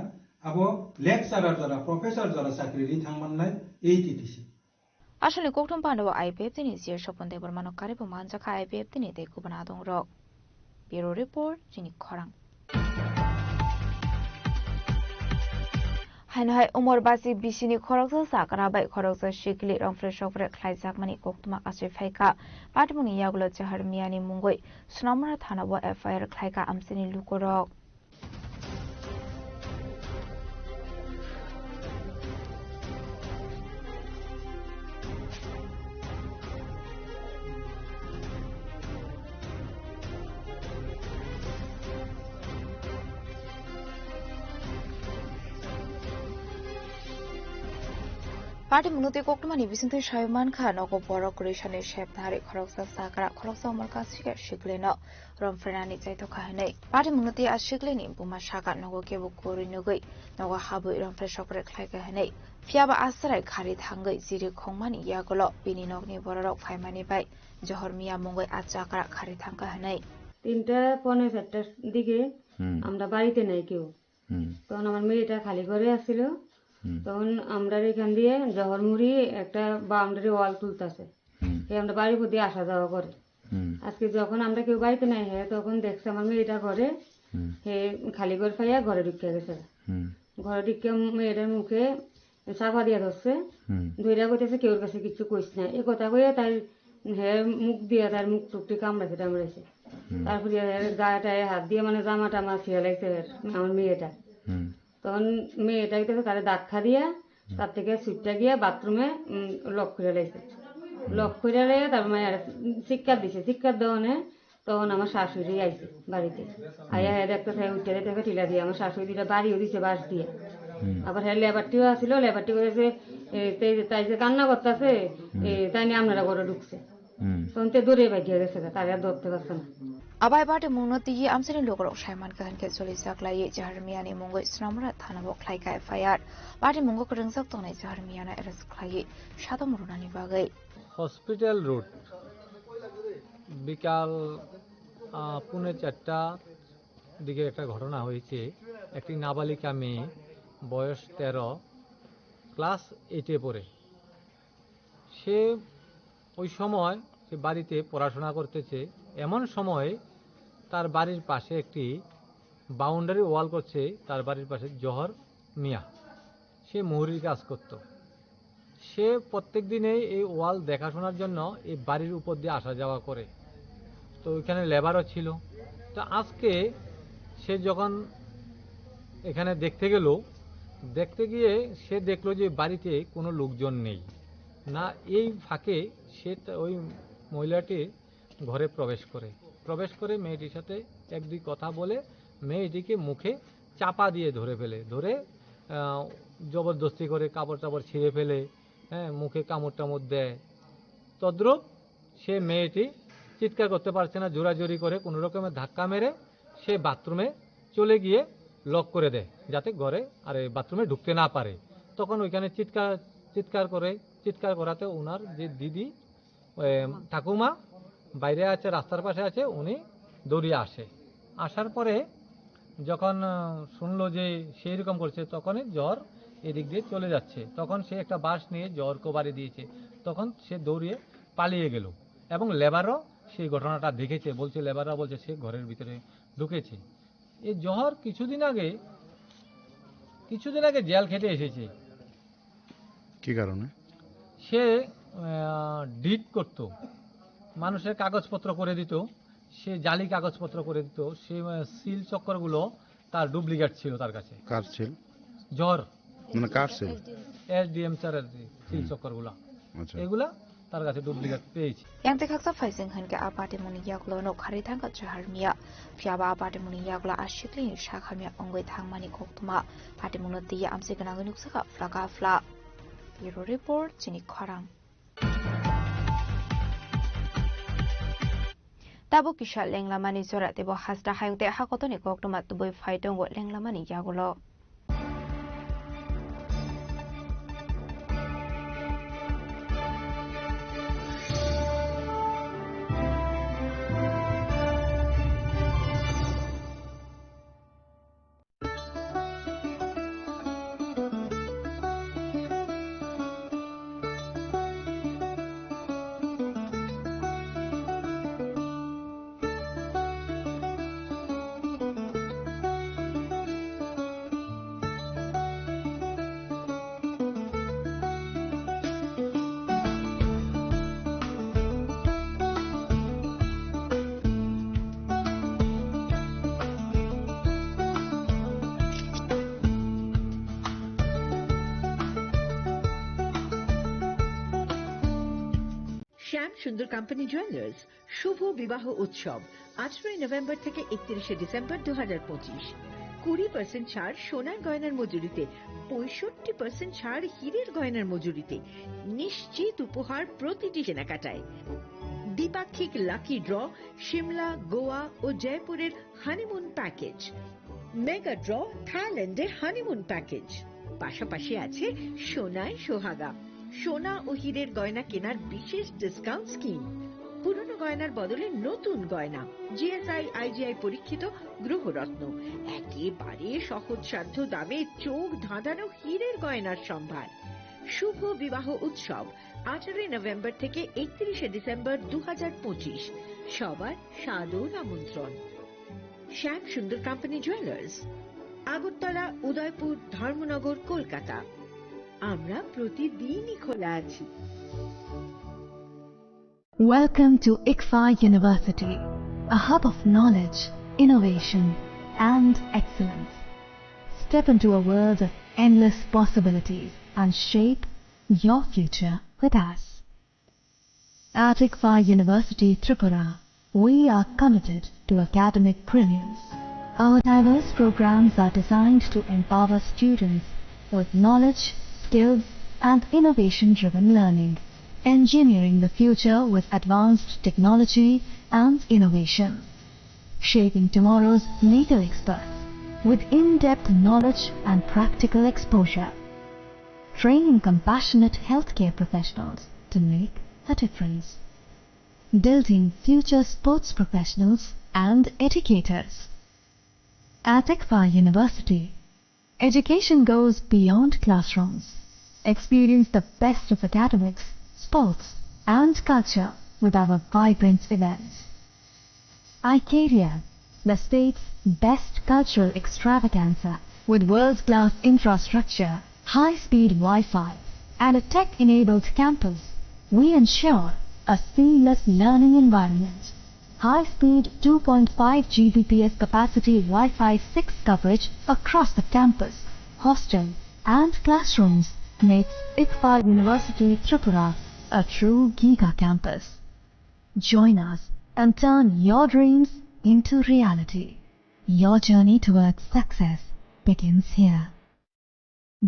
আবো লেকচারার জরা প্রফেসর জরা চাকরি রি থাংমান নাই এই টিটিসি আসলে কোকটম পান্ডব আইপিএফ তিনি জিয়ার সপন্দে বর্মানো কারিব মানজাখা আইপিএফ তিনি তে কুবনা দং রক ব্যুরো রিপোর্ট জিনি খরাং হাইনহাই উমরবাসী বিশিনি খরকজা সাকরাবাই খরকজা শিকলি রংফ্রে সকরে খ্লাইজাকমানি কোকতুমা আসে ফাইকা পাটমুনি ইয়াগুলো জাহার মিয়ানি মুঙ্গই সুনামরা থানাবো এফআইআর খ্লাইকা আমসিনি লুকরক পার্টি মুনতে কোকটমানি বিসিনতে শায়মান খান অগো বড় করিশনে শেপধারে খরকসা সাকরা খরকসা অমর কাছিকে শিখলেন রমফ্রেনানি চাইতো খাহনে পার্টি মুনতে আ শিখলেনি বুমা সাকা নগো কেবু করি নগৈ নগো হাবু রমফ্রে সকরে খ্লাইকা হনে ফিয়াবা আশ্রয় খারি থাঙ্গৈ জিরি খংমানি ইয়াগলো বিনি নগনি বড়রক ফাইমানি বাই জহর মিয়া মঙ্গৈ আচাকরা খারি থাঙ্কা হনে 3:45 দিকে আমরা বাড়িতে নাই কেউ তখন আমার মেয়েটা খালি ঘরে আসছিল তখন আমরা এখান দিয়ে জহরমুড়ি একটা বাউন্ডারি ওয়াল তুলতেছে আমরা বাড়ির প্রতি আসা যাওয়া করে আজকে যখন আমরা কেউ বাড়িতে নাই হ্যাঁ তখন দেখছে আমার মেয়েটা ঘরে হে খালি ঘর ফাইয়া ঘরে ঢুকে গেছে ঘরে ঢুকে মেয়েটার মুখে চাপা দিয়া ধরছে ধৈরা কইতেছে কেউর কাছে কিছু কইস না এ কথা কইয়া তাই হ্যাঁ মুখ দিয়ে তার মুখ টুকটি কামড়াইছে তারপরে গায়েটায় হাত দিয়ে মানে জামা টামা ছিঁড়ে লাগছে আমার মেয়েটা তখন মেয়েটা তার দাঁত দিয়া তার থেকে সুইটটা গিয়া বাথরুমে লক করে লাইছে লক করে লেগে তার মায়ের চিৎকার দিছে চিৎকার দেওয়ানে তখন আমার শাশুড়ি আইছে বাড়িতে আইয়া একটা উঠে দেখে টিলা দিয়ে আমার শাশুড়ি দিটা বাড়িও দিছে বাস দিয়ে আবার হ্যাঁ লেবারটিও আসছিল লেবারটি করেছে তাই যে কান্না করতেছে তাই নিয়ে আপনারা ঘরে ঢুকছে তখন তে দূরে বাইকে গেছে তার আর ধরতে পারছে না আবাই বাটে মুনতি আমসিনি লোকরক শায়মান কাহানকে চলি সাকলাই জাহার মিয়ানি মুঙ্গই সুনামরা থানাবো খ্লাইকা এফআইআর বাটে মুঙ্গক রংজাক তংনাই জাহার মিয়ানা এরেস খ্লাই সাদা মুরুনানি বাগৈ হসপিটাল রোড বিকাল 4:30 দিকে একটা ঘটনা হয়েছে একটি নাবালিকা মেয়ে বয়স 13 ক্লাস 8-এ পড়ে সে ওই সময় সে বাড়িতে পড়াশোনা করতেছে এমন সময় তার বাড়ির পাশে একটি বাউন্ডারি ওয়াল করছে তার বাড়ির পাশে জহর মিয়া সে মোহরির কাজ করত সে প্রত্যেক দিনেই এই ওয়াল দেখাশোনার জন্য এই বাড়ির উপর দিয়ে আসা যাওয়া করে তো ওইখানে লেবারও ছিল তো আজকে সে যখন এখানে দেখতে গিয়ে সে দেখলো যে বাড়িতে কোনো লোকজন নেই না এই ফাঁকে সে ওই মহিলাটি ঘরে প্রবেশ করে মেয়েটির সাথে 1-2 কথা বলে মেয়েটিকে মুখে চাপা দিয়ে ধরে জবরদস্তি করে কাপড় টাপড় ছিঁড়ে ফেলে হ্যাঁ মুখে কামড় টামড় দেয় তদ্রূপ সে মেয়েটি চিৎকার করতে পারছে না জোরাজোরি করে কোনো রকমের ধাক্কা মেরে সে বাথরুমে চলে গিয়ে লক করে দেয় যাতে ঘরে আর বাথরুমে ঢুকতে না পারে তখন ওইখানে চিৎকার করাতে ওনার যে দিদি ঠাকুমা বাইরে আছে রাস্তার পাশে আছে উনি দৌড়িয়ে আসার পরে যখন শুনলো যে সেই রকম করছে তখনই জ্বর এদিক দিয়ে চলে যাচ্ছে, তখন সে একটা বাঁশ নিয়ে জহরকে বাড়ি দিয়েছে, তখন সে দৌড়িয়ে পালিয়ে গেল এবং লেবারও সেই ঘটনাটা দেখেছে, বলছে লেবাররা বলছে সে ঘরের ভিতরে ঢুকেছে। এই জহর কিছুদিন আগে জেল খেটে এসেছে। কি কারণে? সে ডিড করত, মানুষের কাগজপত্র করে দিত, সে জালি কাগজপত্র করে দিত, সে সিল চক্করগুলো তার ডুপ্লিকেট ছিল তার কাছে। কার ছিল? জহর মানে কার ছিল? SDM স্যারের সিল চক্করগুলো, এগুলা তার কাছে ডুপ্লিকেট পেয়েছে। yang tekak sa faising han ke apate muni yaklo no khari thang ka chaharmia phiaba apate muni yakla ashikli shakhamia ongoi thangmani koktuma pate munati amse kana gunuk saka flaka fla bureau report chini khorang tabo kisha lenglamani zora tebo hasda hayungte hakotoni koktuma tuboi faitong lenglamani yagulo শ্যাম সুন্দর company jewellers শুভ বিবাহ উৎসব 18 November থেকে 31 December 2025। 20% ছাড় সোনার গয়নার মজুরিতে, 65% ছাড় হীরের গয়নার মজুরিতে, নিশ্চিত উপহার প্রতিটি কেনাকাটায়। দ্বিপাক্ষিক লাকি ড্র, শিমলা, গোয়া ও জয়পুরের হানিমুন প্যাকেজ, মেগা ড্র থাইল্যান্ডে হানিমুন প্যাকেজ, পাশাপাশি আছে সোনায় সোহাগা, সোনা ও হীরের গয়না কেনার বিশেষ ডিসকাউন্ট স্কিম, পুরনো গয়নার বদলে নতুন গয়না, GSI IGI পরীক্ষিত গ্রহরত্ন, একেবারে সহজসাধ্য দামে চোখ ধাঁধানো হীরের গয়নার সম্ভার। শুভ বিবাহ উৎসব 18 নভেম্বর থেকে 31 ডিসেম্বর 2025। সবার সাদর আমন্ত্রণ। শ্যাম সুন্দর কোম্পানি জুয়েলার্স, আগরতলা, উদয়পুর, ধর্মনগর, কলকাতা। আমরা প্রতিদিনই খোলা আছি। Welcome to ICFA University, a hub of knowledge, innovation, and excellence. Step into a world of endless possibilities and shape your future with us. At ICFA University, Tripura, we are committed to academic brilliance. Our diverse programs are designed to empower students with knowledge, skills, and innovation-driven learning, engineering the future with advanced technology and innovation, shaping tomorrow's legal experts with in-depth knowledge and practical exposure, training compassionate healthcare professionals to make a difference, building future sports professionals and educators. At ICFA University, education goes beyond classrooms. Experience the best of academics, sports, and culture with our vibrant events. ICARIA, the state's best cultural extravaganza with world-class infrastructure, high-speed Wi-Fi, and a tech-enabled campus, we ensure a seamless learning environment. High-speed 2.5 Gbps capacity Wi-Fi 6 coverage across the campus, hostel, and classrooms makes ICFA University Tripura a true Giga campus. Join us and turn your dreams into reality. Your journey towards success begins here.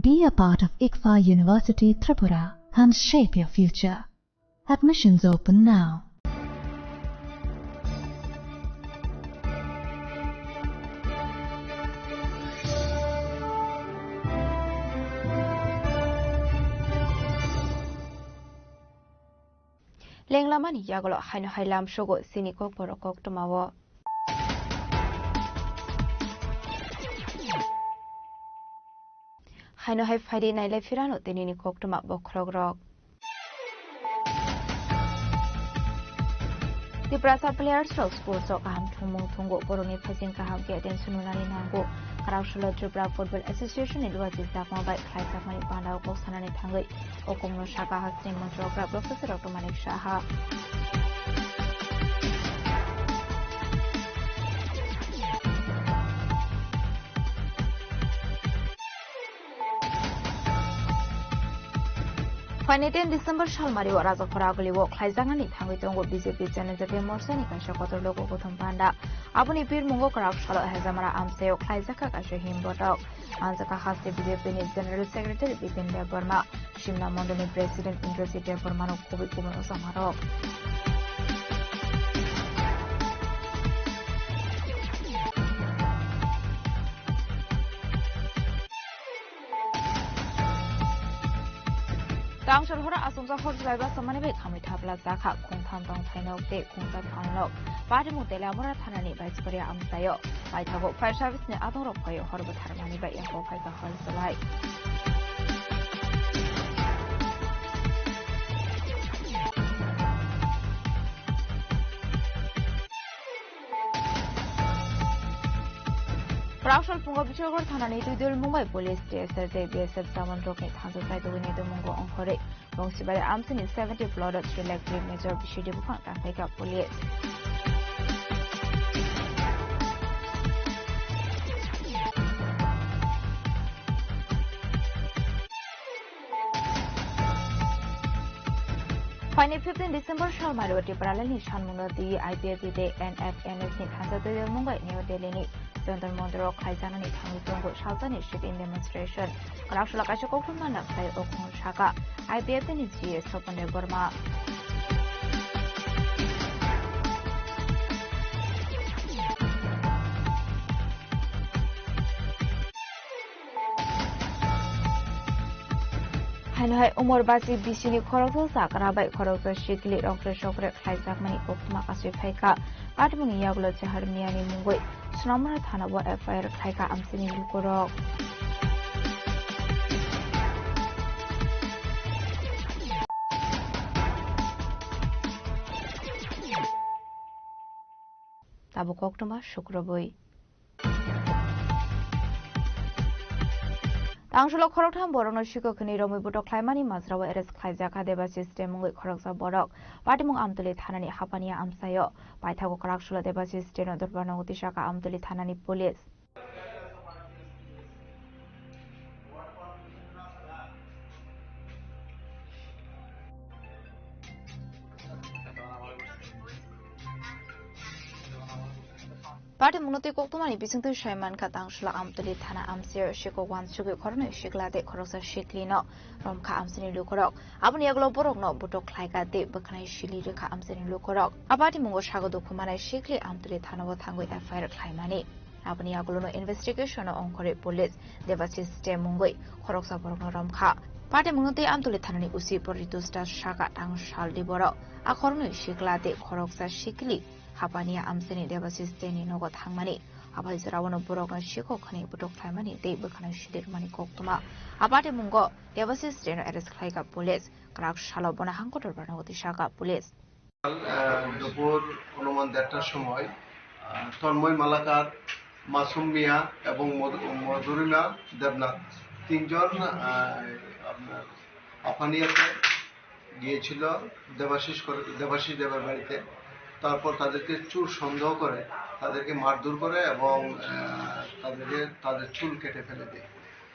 Be a part of ICFA University Tripura and shape your future. Admissions open now. lenglamani yagolo haino hailam shogo sinikok borokok tomawo haino hai faidi nailai firano tenini koktuma bokrogrok di prasa players of sports of kaham thumung thungo boroni phasing kaham ke den sununani nango karaushalo tripura football association ni duwa jista mobile khai sakmani pandao ko sanani thangai okongno shaka hasni montrokra professor dr manik shaha Panitin December Shalmari Raza Koragli walk Haizangani Tangitongo BJP Janazate Morsani Kashakoto Logo Gotham Panda. Abuni Pir Mungo Karak Shala Hazamara Amseo Klaizaka Kashahim Botok. Anzaka Hasti BJP General Secretary Bipin Deborma. Shimla Mondani President Indrosi Debormano Kobi Kumo Samaro. Tangshal hora asumsa hor driver samane be khamai thapla zakha khongtham dong thainok te khongsa phanlok pari mutela mora thanani baisparia amsayo paithago fire service ne adorok phayo horba tharmani ba yaho phaika hol salai Praushal Pungo Bichogor Thanani Tudul Mumbai Police TSR BSF Saman Rocket Hansa Site Winnie Mungo Onkore Bongsi by Amson is 70 Plodot Electric Major Bishidi Bukan Africa Police. Final 15 December Shalmari Paralani Shanmuno the IPF Day NFNS Ni Hansa Tudul Mumbai New Delhi Ni Jonathan Mondro Kaizanani Tangitongo Shalzani shipping demonstration. Karashula Kashakokuma Nakai Okun Shaka. IPF in its GS Open Burma. Hanoi Umor Basi Bishini Koroto Sakarabai Koroto Shikli Dr. Shokre Kaisak Mani Okuma Kasi Faika. Admungi Yaglo Chaharmiani Mungui. Snamara Thanabo FIR Kaika Amsini Lukorok. Tabukoktuma Shukrabui. Tangshalo Koroktam Borono Shiko Kaniromi Buto Klaimani Masrawa Eres Kaizaka Deba System Mungi Koroksa Borok, Patimung Amtuli Thanani Hapania Amsayo, Paitago Karakshula Deba System of the Urbano Utishaka Amtuli Thanani Police. Party Munoti Koktumani Bisintu Shaiman Katangshla Amtuli Thana Amsir Shiko Wan Sugi Korno Shikla de Korosa Shiklino Romka Amsini Lukorok Abuniaglo Borokno Buto Klaika de Bakana Shili Rika Amsini Lukorok Abati Mungo Shago Dokumana Shikli Amtuli Thana Watango FIR Klaimani Abuniaglo investigation on Kore Police Deva System Mungoi Koroksa Borokno Romka Party Munoti Amtuli Thanani Usi Poritusta Shaka Tangshal Diboro Akorno Shikla de Koroksa Shikli Hapania Amsini Deva System Nogot Hangmani Abazrawano Borokno Shiko Kani Buto Klaimani de Bakana Shidir Mani Koktuma Abati Mungo Deva System Eres Klaika Police Krak Shalobona Hankotor Banoti Shaka Police দুপুর অনুমান 1:30টার সময় তন্ময় মালাকার মাসুম মিয়া এবং মধুরিমা দেবনাথ তিনজন আপনার আফানিয়াতে গিয়েছিল দেবাশিস দেবের বাড়িতে তারপর তাদেরকে চুল সন্দেহ করে তাদেরকে মারধর করে এবং তাদের চুল কেটে ফেলে দেয়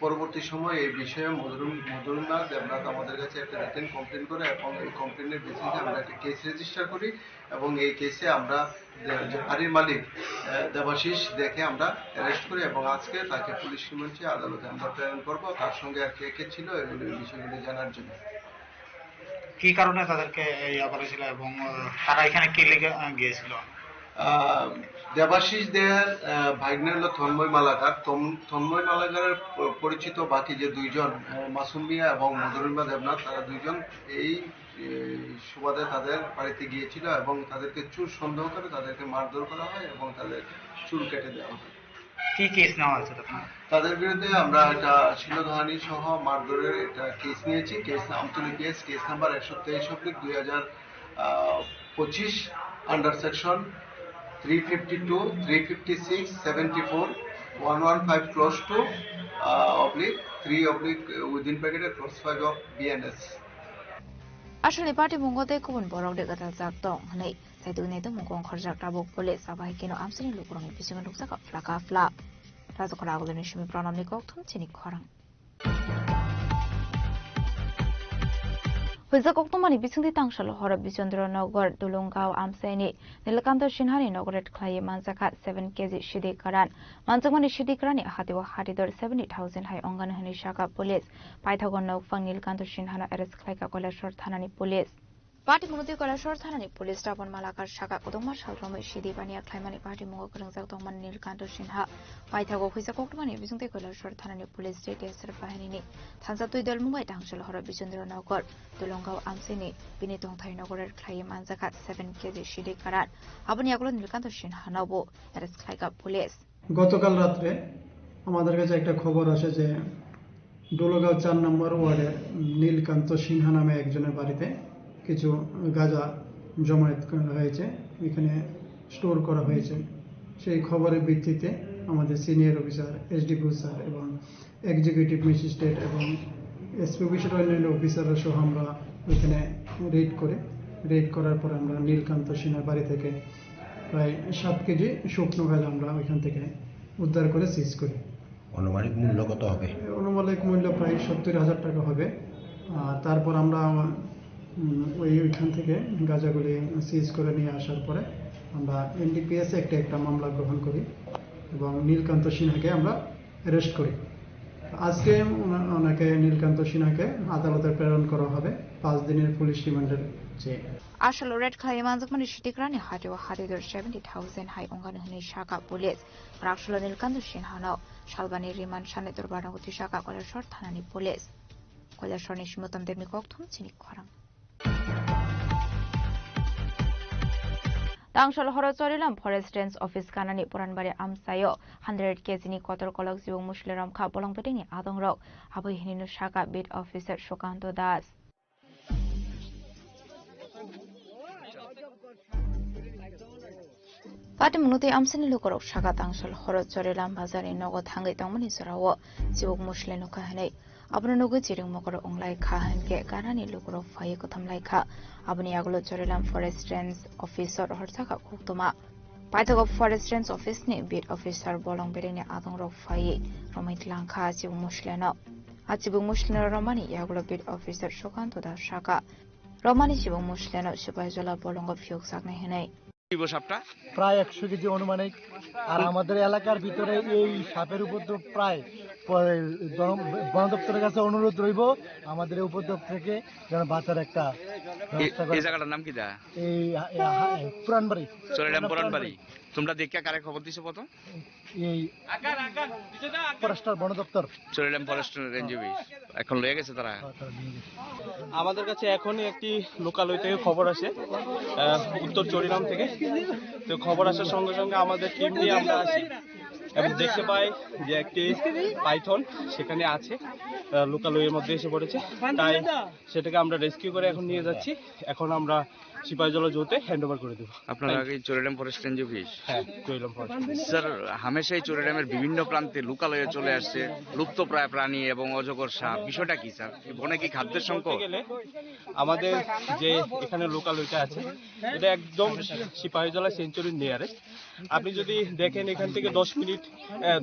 পরবর্তী সময় এই বিষয়ে মধুরিমা দেবনাথ আমাদের কাছে একটা রিটেন কমপ্লেন করে এবং এই কমপ্লেনের বেসিসে আমরা একটা কেস রেজিস্টার করি এবং এই কেসে আমরা যে বাড়ির মালিক দেবাশিস দেখে আমরা অ্যারেস্ট করি এবং আজকে তাকে পুলিশ রিমান্ডে আদালতে আমরা প্রেরণ করব তার সঙ্গে আর কে ছিল এগুলো বিষয়গুলো জানার জন্য কি কারণে তাদেরকে করেছিল এবং তারা এখানে কি লেগে গিয়েছিল দেবাশিস দেয়ার ভাগ্নে হলো তন্ময় মালাকারের পরিচিত বাকি যে দুইজন মাসুম মিয়া এবং মধুরিমা দেবনাথ তারা দুইজন এই সুবাদে তাদের বাড়িতে গিয়েছিল এবং তাদেরকে চুল সন্দেহ করে তাদেরকে মারধর করা হয় এবং তাদের চুল কেটে দেওয়া হয় কি কেস নেওয়া হয়েছে তাদের বিরুদ্ধে আমরা একটা শিলধাহানি সহ মারধরের একটা কেস নিয়েছি। Case Amtali case number 123/2025 under section 352, 356, 74, 115 close two /3 / /5 of BNS. আসলে party মঙ্গতে কুবন Borok de gatal jak tong hanai saitu nei to mongkong khorjak tabok police sabai kino amsini lukurang bisinga luksa ka flaka fla razo khara agulani shimi pranam ni kok thum chini khorang Huza koktomani bisingti tangsalo hora Bichandranagar Dulunggaw Amsaini Nilkanto Shinhani Nogoret Klaye Manzakat 7 kg Shidi Karan Manzamani Shidi Karani Hatiwa Hatidor 70,000 Hai Ongan Hani Shaka Police Paithagon Nok Fang Nilkanto Shinhana Eres Klaika Kolashor Thanani Police Party Munudi Kolashor Thanani Police Tapon Malakar Shaka Kodoma Shalrome Shidi Bania Klaimani Party Mungo Kurangzak Dongman Nilkanto Shinha Paithago Huza koktomani bisingti Kolashor Thanani Police State Yasir Bahanini Thansatui Dal Mungai Tangsalo hora Bichandranagar Dulunggaw Amsaini Binitong Thai Nogoret Klaye Manzakat 7 kg Shidi Karan Abani Agulo Nilkanto Shinha Nabo Eres Klaika Police গতকাল রাতে আমাদের কাছে একটা খবর আসে যে ডোলগাঁও 4 নম্বর ওয়ার্ডের নীলকান্ত সিনহা নামে একজনের বাড়িতে কিছু গাঁজা জমায়েত করা হয়েছে, এখানে স্টোর করা হয়েছে। সেই খবরের ভিত্তিতে আমাদের সিনিয়র অফিসার এসডিপিও স্যার এবং এক্সিকিউটিভ ম্যাজিস্ট্রেট এবং এসপি অফিসার অন্যান্য অফিসাররা সহ আমরা ওইখানে রেড করার পর আমরা নীলকান্ত সিনহার বাড়ি থেকে প্রায় 7 কেজি শুকনো গাঁজা আমরা ওইখান থেকে উদ্ধার করে সিজ করি। অনুমানিক মূল্য কত হবে? অনুমানিক মূল্য প্রায় 70,000 টাকা হবে। তারপর আমরা ওইখান থেকে গাঁজাগুলি সিজ করে নিয়ে আসার পরে আমরা এনডিপিএস একটা মামলা গ্রহণ করি এবং নীলকান্ত সিনহাকে আমরা অ্যারেস্ট করি। আজকে ওনাকে নীলকান্ত সিনহাকে আদালতে প্রেরণ করা হবে 5 দিনের পুলিশ রিমান্ডের চেয়ে। Ashalo Red Klaye Manzakmani Shitikrani Hatiwa Hatidor 70,000 Hai Ongan Hani Shaka Police Rakshalo Nilkanto Shinhano Shalbani Riman Shane Durbanagoti Shaka Kolashor Thanani Police Kolashor Nishimotam Demi Kokthum Chini Khorang Tangsalo horo chorilam Forest Range Office Kanani Puranbari Amsayo 100 kg ni kotor kolok jibo musliram kha bolongpeti ni adongrok aboi hininu Shaka Beat Officer Shokanto Das Party Munute Amsani Lukorok Shaka Tangsal horo chorilam bazari nogo thangai tongmani sorawo jibok musleno kahane abno nogo chiring mokor onglai khahan ke karani lukorok phai kotham kha abni agulo chorilam Forest Range Officer horchaka koktoma Paithago Forest Range Office ni Beat Officer bolong bereni adongrok phai romait langkha jibok musleno ajibok musleno romani agulo Beat Officer Shokanto Da Shaka romani jibok musleno sipajola bolongo phiok saknai henai প্রায় 100 KG অনুমানিক। আর আমাদের এলাকার ভিতরে এই সাপের উপদ্রব প্রায় বন দপ্তরের কাছে অনুরোধ রইব আমাদের এই উপদ্রব থেকে যেন বাঁচার একটা ব্যবস্থা করে। এই জায়গাটার নাম কি দা? এই পুরানবাড়ি পুরানবাড়ি। তোমরা দেখে কারে খবর দিছো প্রথম? এই ফরেস্টার বন দপ্তর চরিলাম ফরেস্ট রেঞ্জ এখন লয়ে গেছে তারা। আমাদের কাছে এখনই একটি লোকালয় থেকে খবর আসে উত্তর চরিলাম থেকে। তো খবর আসার সঙ্গে সঙ্গে আমাদের টিম নিয়ে আমরা আসি এবং দেখতে পাই যে একটি পাইথন সেখানে আছে, লোকালয়ের মধ্যে এসে পড়েছে। তাই সেটাকে আমরা রেস্কিউ করে এখন নিয়ে যাচ্ছি। এখন আমরা সিপাহীজলা জোতে হ্যান্ড ওভার করে দেবো। আপনারা কি চরিলাম ফরেস্ট রেঞ্জ অফিস? হ্যাঁ, চরিলাম ফরেস্ট। স্যার, হামেশাই চরিলামের বিভিন্ন প্রান্তে লোকালয়ে চলে আসছে লুপ্তপ্রায় প্রাণী এবং অজগর সাপ, বিষয়টা কি স্যার? বনে কি খাদ্যের সংকট? আমাদের যে এখানে লোকালয়টা আছে এটা একদম সিপাহীজলা সেঞ্চুরির নিয়ারেস্ট। আপনি যদি দেখেন এখান থেকে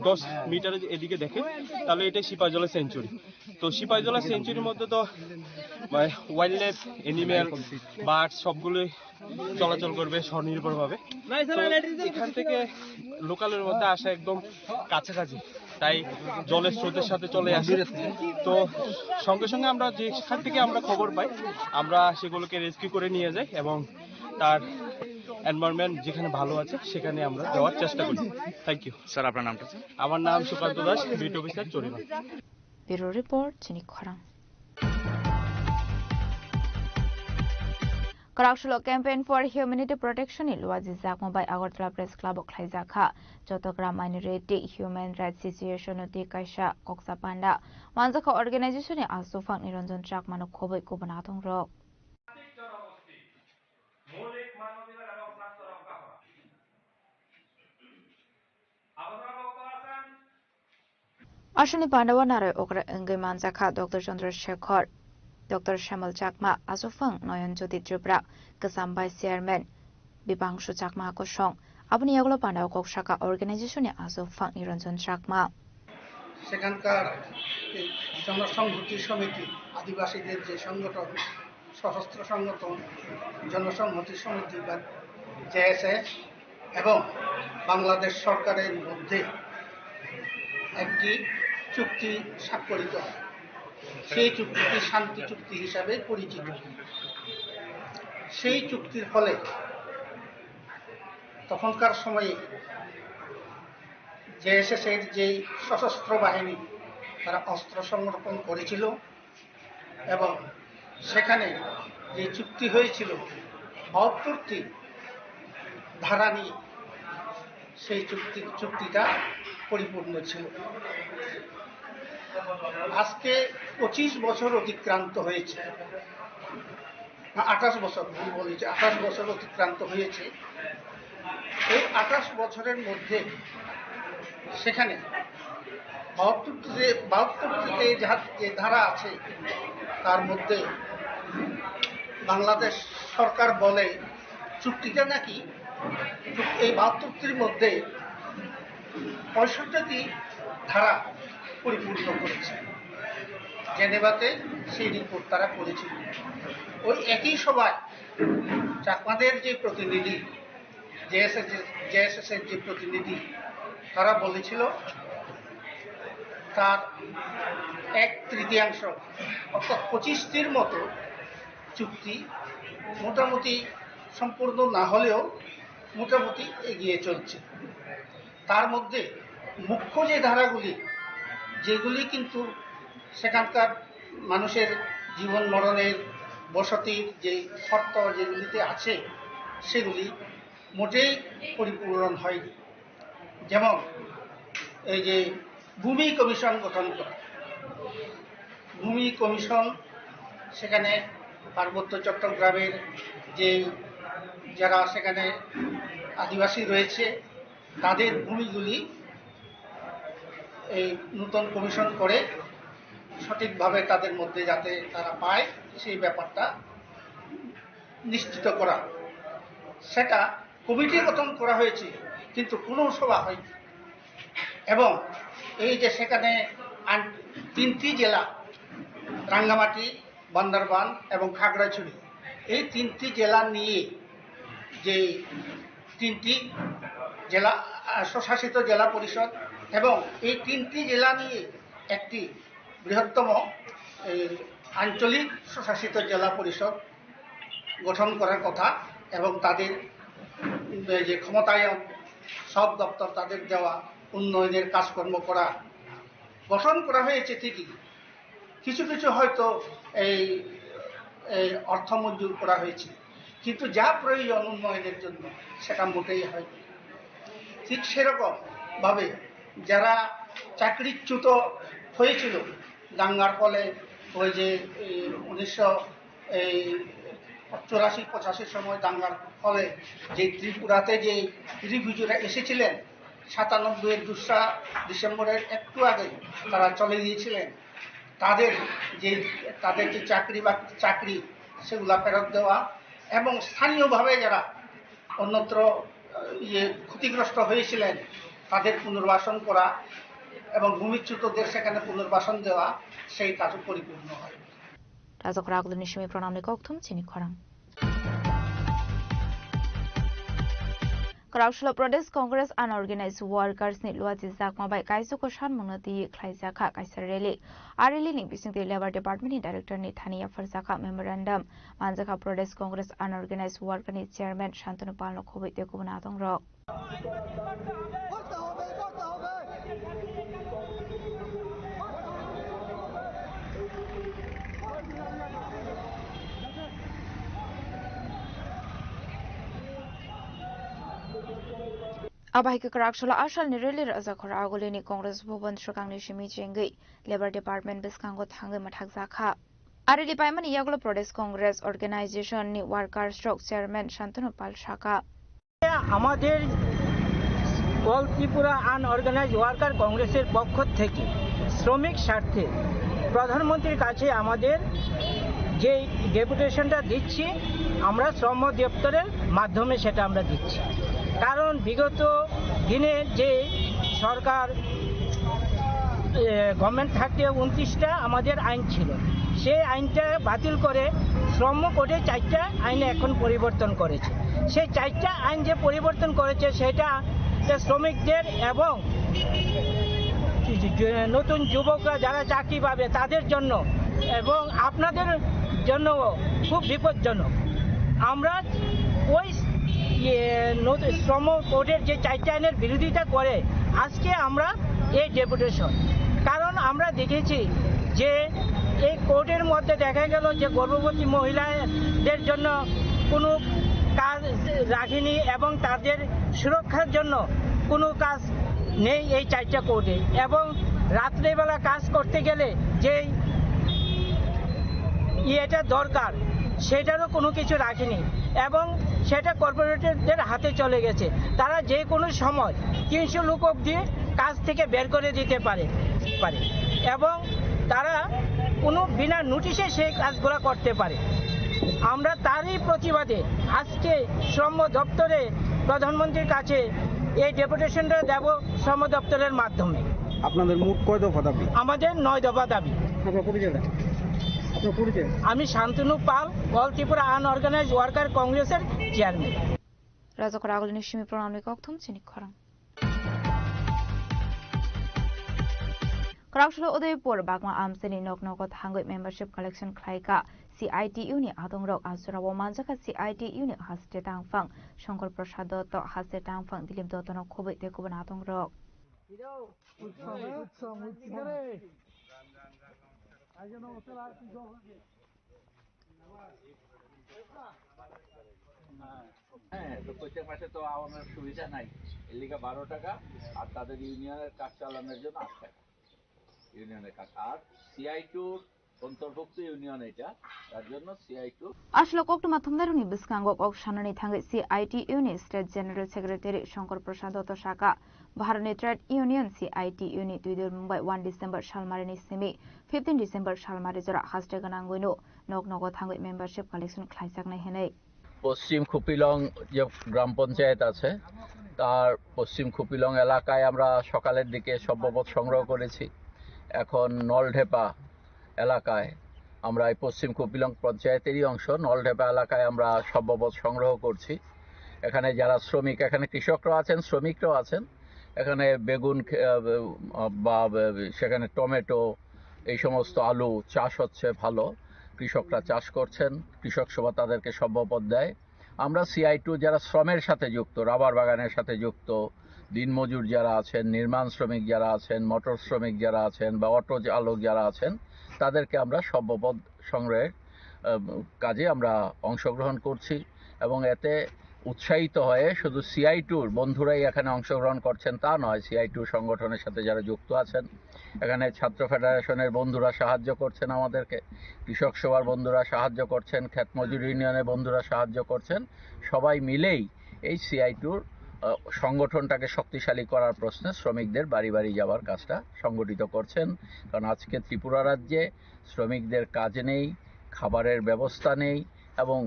10 মিটার এদিকে দেখেন তাহলে এটা সিপাহীজলা সেঞ্চুরি। তো সিপাহীজলা সেঞ্চুরির মধ্যে তো ওয়াইল্ড লাইফ, অ্যানিম্যাল, বার্ড সবগুলোই চলাচল করবে স্বনির্ভরভাবে। এখান থেকে লোকালের মধ্যে আসা একদম কাছাকাছি, তাই জলের স্রোতের সাথে চলে আসে। তো সঙ্গে সঙ্গে আমরা যেখান থেকে আমরা খবর পাই আমরা সেগুলোকে রেস্কিউ করে নিয়ে যাই এবং তার এনভায়রনমেন্ট যেখানে ভালো আছে সেখানে আমরা যাওয়ার চেষ্টা করি। Thank you sir. আপনার নামটা? আমার নাম সুকান্ত দাস, বিট অফিসার চরিলাম। ব্যুরো রিপোর্ট চিনি খরাং। Karakshalo campaign for humanity protection in Luazi Zakmabai Agartala Press Club of Klaizaka, Jotogram minority human rights situation of Kaisha Koksa Panda, Manzaka organization Asufang Niranjan Chakmano Kobe Kubanatong Rock. Ashani Pandawanare Okra Engeman Zaka, Dr. Chandra Shekhar, Dr. Shamal Chakma, Asufang, Noyan Jyoti Tripura, Kasambai Chairman, Bibangshu Chakma Koshong, Abniyaglo Panda Kokshaka Organization Asufang Niranjan Chakma. সেখানকার জনসংহতি সমিতি আদিবাসীদের যে সংগঠন সশস্ত্র সংগঠন জনসংহতি সমিতি বা JSS এবং বাংলাদেশ সরকারের মধ্যে একটি চুক্তি স্বাক্ষরিত হয় সেই চুক্তিটি শান্তি চুক্তি হিসাবে পরিচিত সেই চুক্তির ফলে তখনকার সময়ে জেএসএস-এর যে সশস্ত্র বাহিনী তারা অস্ত্র সংরক্ষণ করেছিল এবং সেখানে যে চুক্তি হয়েছিল ৭২টি ধারা নিয়ে সেই চুক্তিটা পরিপূর্ণ ছিল আজকে ২৫ বছর অতিক্রান্ত হয়েছে ২৮ বছর বলেছে ২৮ বছর অতিক্রান্ত হয়েছে এই ২৮ বছরের মধ্যে সেখানে ৭২টিতে যে ধারা আছে তার মধ্যে বাংলাদেশ সরকার বলে চুক্তিটা নাকি এই ৭২টির মধ্যে ৬৫টি ধারা পরিপূর্ণ করেছে জেনেভাতে সেই রিপোর্ট তারা করেছিল ওই একই সভায় চাকমাদের যে প্রতিনিধি জেএসএস-এর যে প্রতিনিধি তারা বলেছিল তার ১/৩ অর্থাৎ ২৫টির মতো চুক্তি মোটামুটি সম্পূর্ণ না হলেও মোটামুটি এগিয়ে চলছে তার মধ্যে মুখ্য যে ধারাগুলি যেগুলি কিন্তু সেখানকার মানুষের জীবন মরণের বসতির যে শর্ত যেগুলিতে আছে সেগুলি মোটেই পরিপূরণ হয়নি যেমন এই যে ভূমি কমিশন গঠন করা ভূমি কমিশন সেখানে পার্বত্য চট্টগ্রামের যে যারা সেখানে আদিবাসী রয়েছে তাদের ভূমিগুলি এই নতুন কমিশন করে সঠিকভাবে তাদের মধ্যে যাতে তারা পায় সেই ব্যাপারটা নিশ্চিত করা সেটা কমিটি গঠন করা হয়েছে কিন্তু কোনো সভা হয়নি এবং এই যে সেখানে ৩টি জেলা রাঙ্গামাটি বান্দরবান এবং খাগড়াছড়ি এই ৩টি জেলা নিয়ে যে ৩টি জেলা স্বশাসিত জেলা পরিষদ এবং এই ৩টি জেলা নিয়ে একটি বৃহত্তম আঞ্চলিক স্বশাসিত জেলা পরিষদ গঠন করার কথা এবং তাদের যে ক্ষমতায়ন সব দপ্তর তাদের দেওয়া উন্নয়নের কাজকর্ম করা গঠন করা হয়েছে ঠিকই কিছু কিছু হয়তো এই অর্থ মঞ্জুর করা হয়েছে কিন্তু যা প্রয়োজন উন্নয়নের জন্য সেটা মোটেই হয়নি ঠিক সেরকম ভাবে যারা চাকরিচ্যুত হয়েছিল দাঙ্গার ফলে ওই যে ১৯৮৪-৮৫ সময় দাঙ্গার ফলে যে ত্রিপুরাতে যে রিফিউজিরা এসেছিলেন ৯৭-এর ২রা ডিসেম্বরের একটু আগে তারা চলে গিয়েছিলেন তাদের যে চাকরি সেগুলা ফেরত দেওয়া এবং স্থানীয়ভাবে যারা অন্যত্র ক্ষতিগ্রস্ত হয়েছিলেন তাদের পুনর্বাসন করা এবং ভূমিচ্যুতদের সেখানে পুনর্বাসন দেওয়া সেই কাজও পরিপূর্ণ হয় রাজকরাগলনিশমি প্রণামনি কক্থম চিনি খরাং Karakshalo Pradesh Congress Unorganized Workers ni Luazi Zakmabai Kaisuko Shanmunati Klaizaka Kaisareli Areli ni Bisingti Labor Department ni Director ni Thania Farzaka Memorandum Manjaka Pradesh Congress Unorganized Worker ni Chairman Shantanu Palno Khobit Dekubunatong Rock Abahike Karakshula Ashal Nirili Razakora Agolini Congress Bhuvan Shokangni Shimi Chengi, Labor Department Biskango Tangi Matakzaka. Arili Paimani Yaglo Prodes Congress Organization ni Worker Stroke Chairman Shantanu Palshaka. আমাদের all Tripura unorganised worker কংগ্রেসের পক্ষ থেকে শ্রমিক স্বার্থে প্রধানমন্ত্রীর কাছে আমাদের যে ডেপুটেশনটা দিচ্ছি আমরা শ্রম দপ্তরের মাধ্যমে সেটা আমরা দিচ্ছি কারণ বিগত দিনে যে সরকার গভর্নমেন্ট থাকতে 29টা আমাদের আইন ছিল সেই আইনটা বাতিল করে শ্রম কোডে 4টা আইনে এখন পরিবর্তন করেছে সেই 4টা আইন যে পরিবর্তন করেছে সেটা শ্রমিকদের এবং নতুন যুবকরা যারা চাকরি পাবে তাদের জন্য এবং আপনাদের জন্য খুব বিপজ্জনক আমরা ওই শ্রম কোডের যে 4টা আইনের বিরোধিতা করে আজকে আমরা এই ডেপুটেশন কারণ আমরা দেখেছি যে এই কোডের মধ্যে দেখা গেল যে গর্ভবতী মহিলাদের জন্য কোনো কাজ রাখেনি এবং তাদের সুরক্ষার জন্য কোনো কাজ নেই এই 4টা কোডে এবং রাত্রেবেলা কাজ করতে গেলে যে এটা দরকার সেটারও কোনো কিছু রাখেনি এবং সেটা কর্পোরেটরদের হাতে চলে গেছে তারা যে কোনো সময় 300 লোক অবধি কাজ থেকে বের করে দিতে পারে এবং তারা কোনো বিনা নোটিশে সেই কাজগুলো করতে পারে আমরা তারই প্রতিবাদে আজকে শ্রম দপ্তরে প্রধানমন্ত্রীর কাছে এই ডেপুটেশনটা দেব শ্রম দপ্তরের মাধ্যমে আপনাদের মোট কয় দফা দাবি আমাদের 9 দফা দাবি আমি শান্তনু পাল অল ত্রিপুরা আনঅর্গানাইজড ওয়ার্কার কংগ্রেসের চেয়ারম্যান রাজকর আগলিনি সিমি প্রণালী কক্থম চিনি খরাং Karakshula Udaipur Bagma Amseni Nok Nokot Hangui Membership Collection Klaika CITU ni Adongrok Azurawo Manjaka CITU ni Haste Tangfang Shankar Prasad Dotto Haste Tangfang Dilip Dotto no Khobei Tekuban Adongrok প্রত্যেক মাসে তো আমার সুবিধা নাই এর লিগে 12 টাকা আর তাদের ইউনিয়নের কাজ চালানোর জন্য 8 টাকা ইউনিয়নের কাজ আর CI2 অন্তর্ভুক্ত ইউনিয়ন এটা তার জন্য CI2 আসলে কোকটুমা থুমদারুনি বিসকাঙ্গ কক শানানি থাঙ্গে CITU ni state general secretary Shankar Prasad Dutta শাখা ভারতনি trade union CITU ni 2 Mumbai 1 December সালমারিনি সেমি 15 ডিসেম্বর সালমারি জরা হাস্টে গানাঙ্গইনো নক নগো থাঙ্গে মেম্বারশিপ কালেকশন খাইসাকনাই হেনাই পশ্চিম খুপিলং যে গ্রাম পঞ্চায়েত আছে তার পশ্চিম খুপিলং এলাকায় আমরা সকালের দিকে সভ্যপদ সংগ্রহ করেছি এখন নলঢেপা এলাকায় আমরা এই পশ্চিম খুপিলং পঞ্চায়েতেরই অংশ নলঢেপা এলাকায় আমরা সভ্যপদ সংগ্রহ করছি এখানে যারা শ্রমিক এখানে কৃষকরাও আছেন শ্রমিকরাও আছেন এখানে বেগুন বা সেখানে টমেটো এই সমস্ত আলু চাষ হচ্ছে ভালো কৃষকরা চাষ করছেন কৃষক সভা তাদেরকে সভ্যপদ দেয় আমরা CI2 যারা শ্রমের সাথে যুক্ত রাবার বাগানের সাথে যুক্ত দিনমজুর যারা আছেন নির্মাণ শ্রমিক যারা আছেন মোটর শ্রমিক যারা আছেন বা অটো চালক যারা আছেন তাদেরকে আমরা সভ্যপদ সংগ্রহের কাজে আমরা অংশগ্রহণ করছি এবং এতে উৎসাহিত হয়ে শুধু CI2-র বন্ধুরাই এখানে অংশগ্রহণ করছেন তা নয় CI2 সংগঠনের সাথে যারা যুক্ত আছেন এখানে ছাত্র ফেডারেশনের বন্ধুরা সাহায্য করছেন আমাদেরকে কৃষক সভার বন্ধুরা সাহায্য করছেন ক্ষেত মজুর ইউনিয়নের বন্ধুরা সাহায্য করছেন সবাই মিলেই এই CI2-র সংগঠনটাকে শক্তিশালী করার প্রশ্নে শ্রমিকদের বাড়ি বাড়ি যাওয়ার কাজটা সংগঠিত করছেন কারণ আজকে ত্রিপুরা রাজ্যে শ্রমিকদের কাজ নেই খাবারের ব্যবস্থা নেই এবং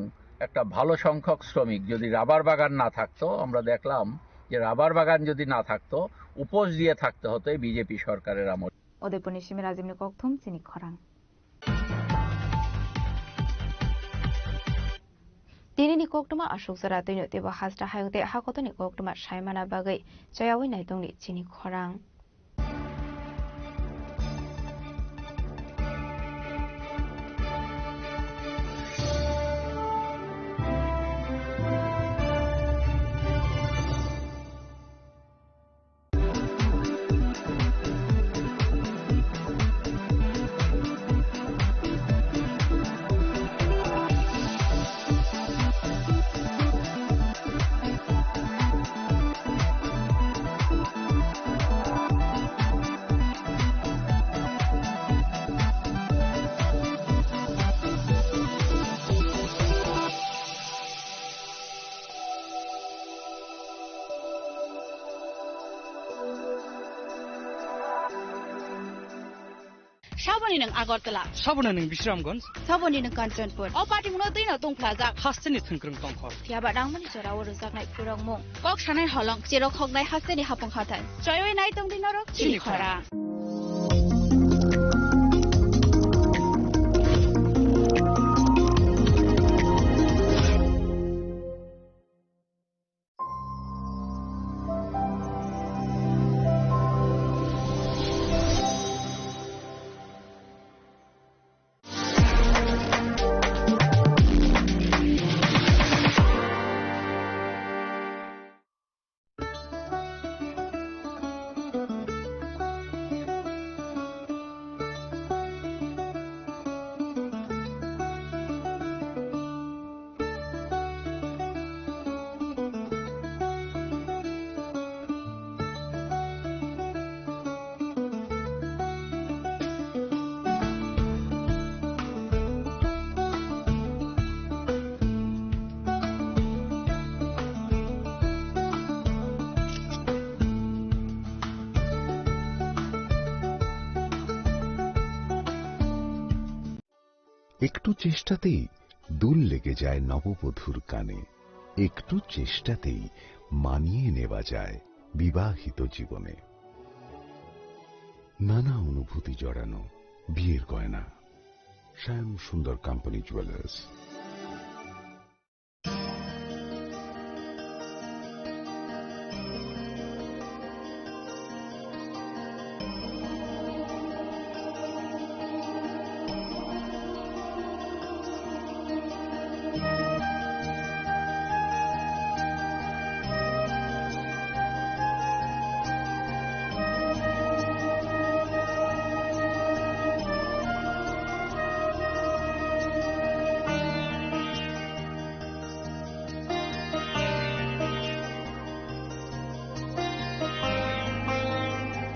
একটা ভালো সংখ্যক শ্রমিক যদি রাবার বাগান না থাকতো আমরা দেখলাম যে রাবার বাগান যদি না থাকতো উপোস দিয়ে থাকতে হতো বিজেপি সরকারের আমলে ওদেপনি সিমি রাজিমনি কক্থম চিনি খরাং Tinini koktuma ashok zara tino teba hasta hayute hakotoni koktuma shaimana bagai chayawi naitongni chini khorang साबोनी नों आगरतला साबोना नों बिश्रामगंज साबोनी नों काञ्चनपुर अ पार्टी मुनो दैनो दंफ्लाजाक हास्टेनि थोंख्रों दंखर याबा दांमनि जराव रोजाकनाय फुरंमु कक सानाय हलं जेराव खगनाय हास्टेनि हापं हाथाय जयवे नाय दंदिनरो चिलिखरा একটু চেষ্টাতেই দুল লেগে যায় নববধূর কানে, একটু চেষ্টাতেই মানিয়ে নেওয়া যায় বিবাহিত জীবনে। নানা অনুভূতি জড়ানো বিয়ের গয়না। শ্যাম সুন্দর কোম্পানি জুয়েলার্স।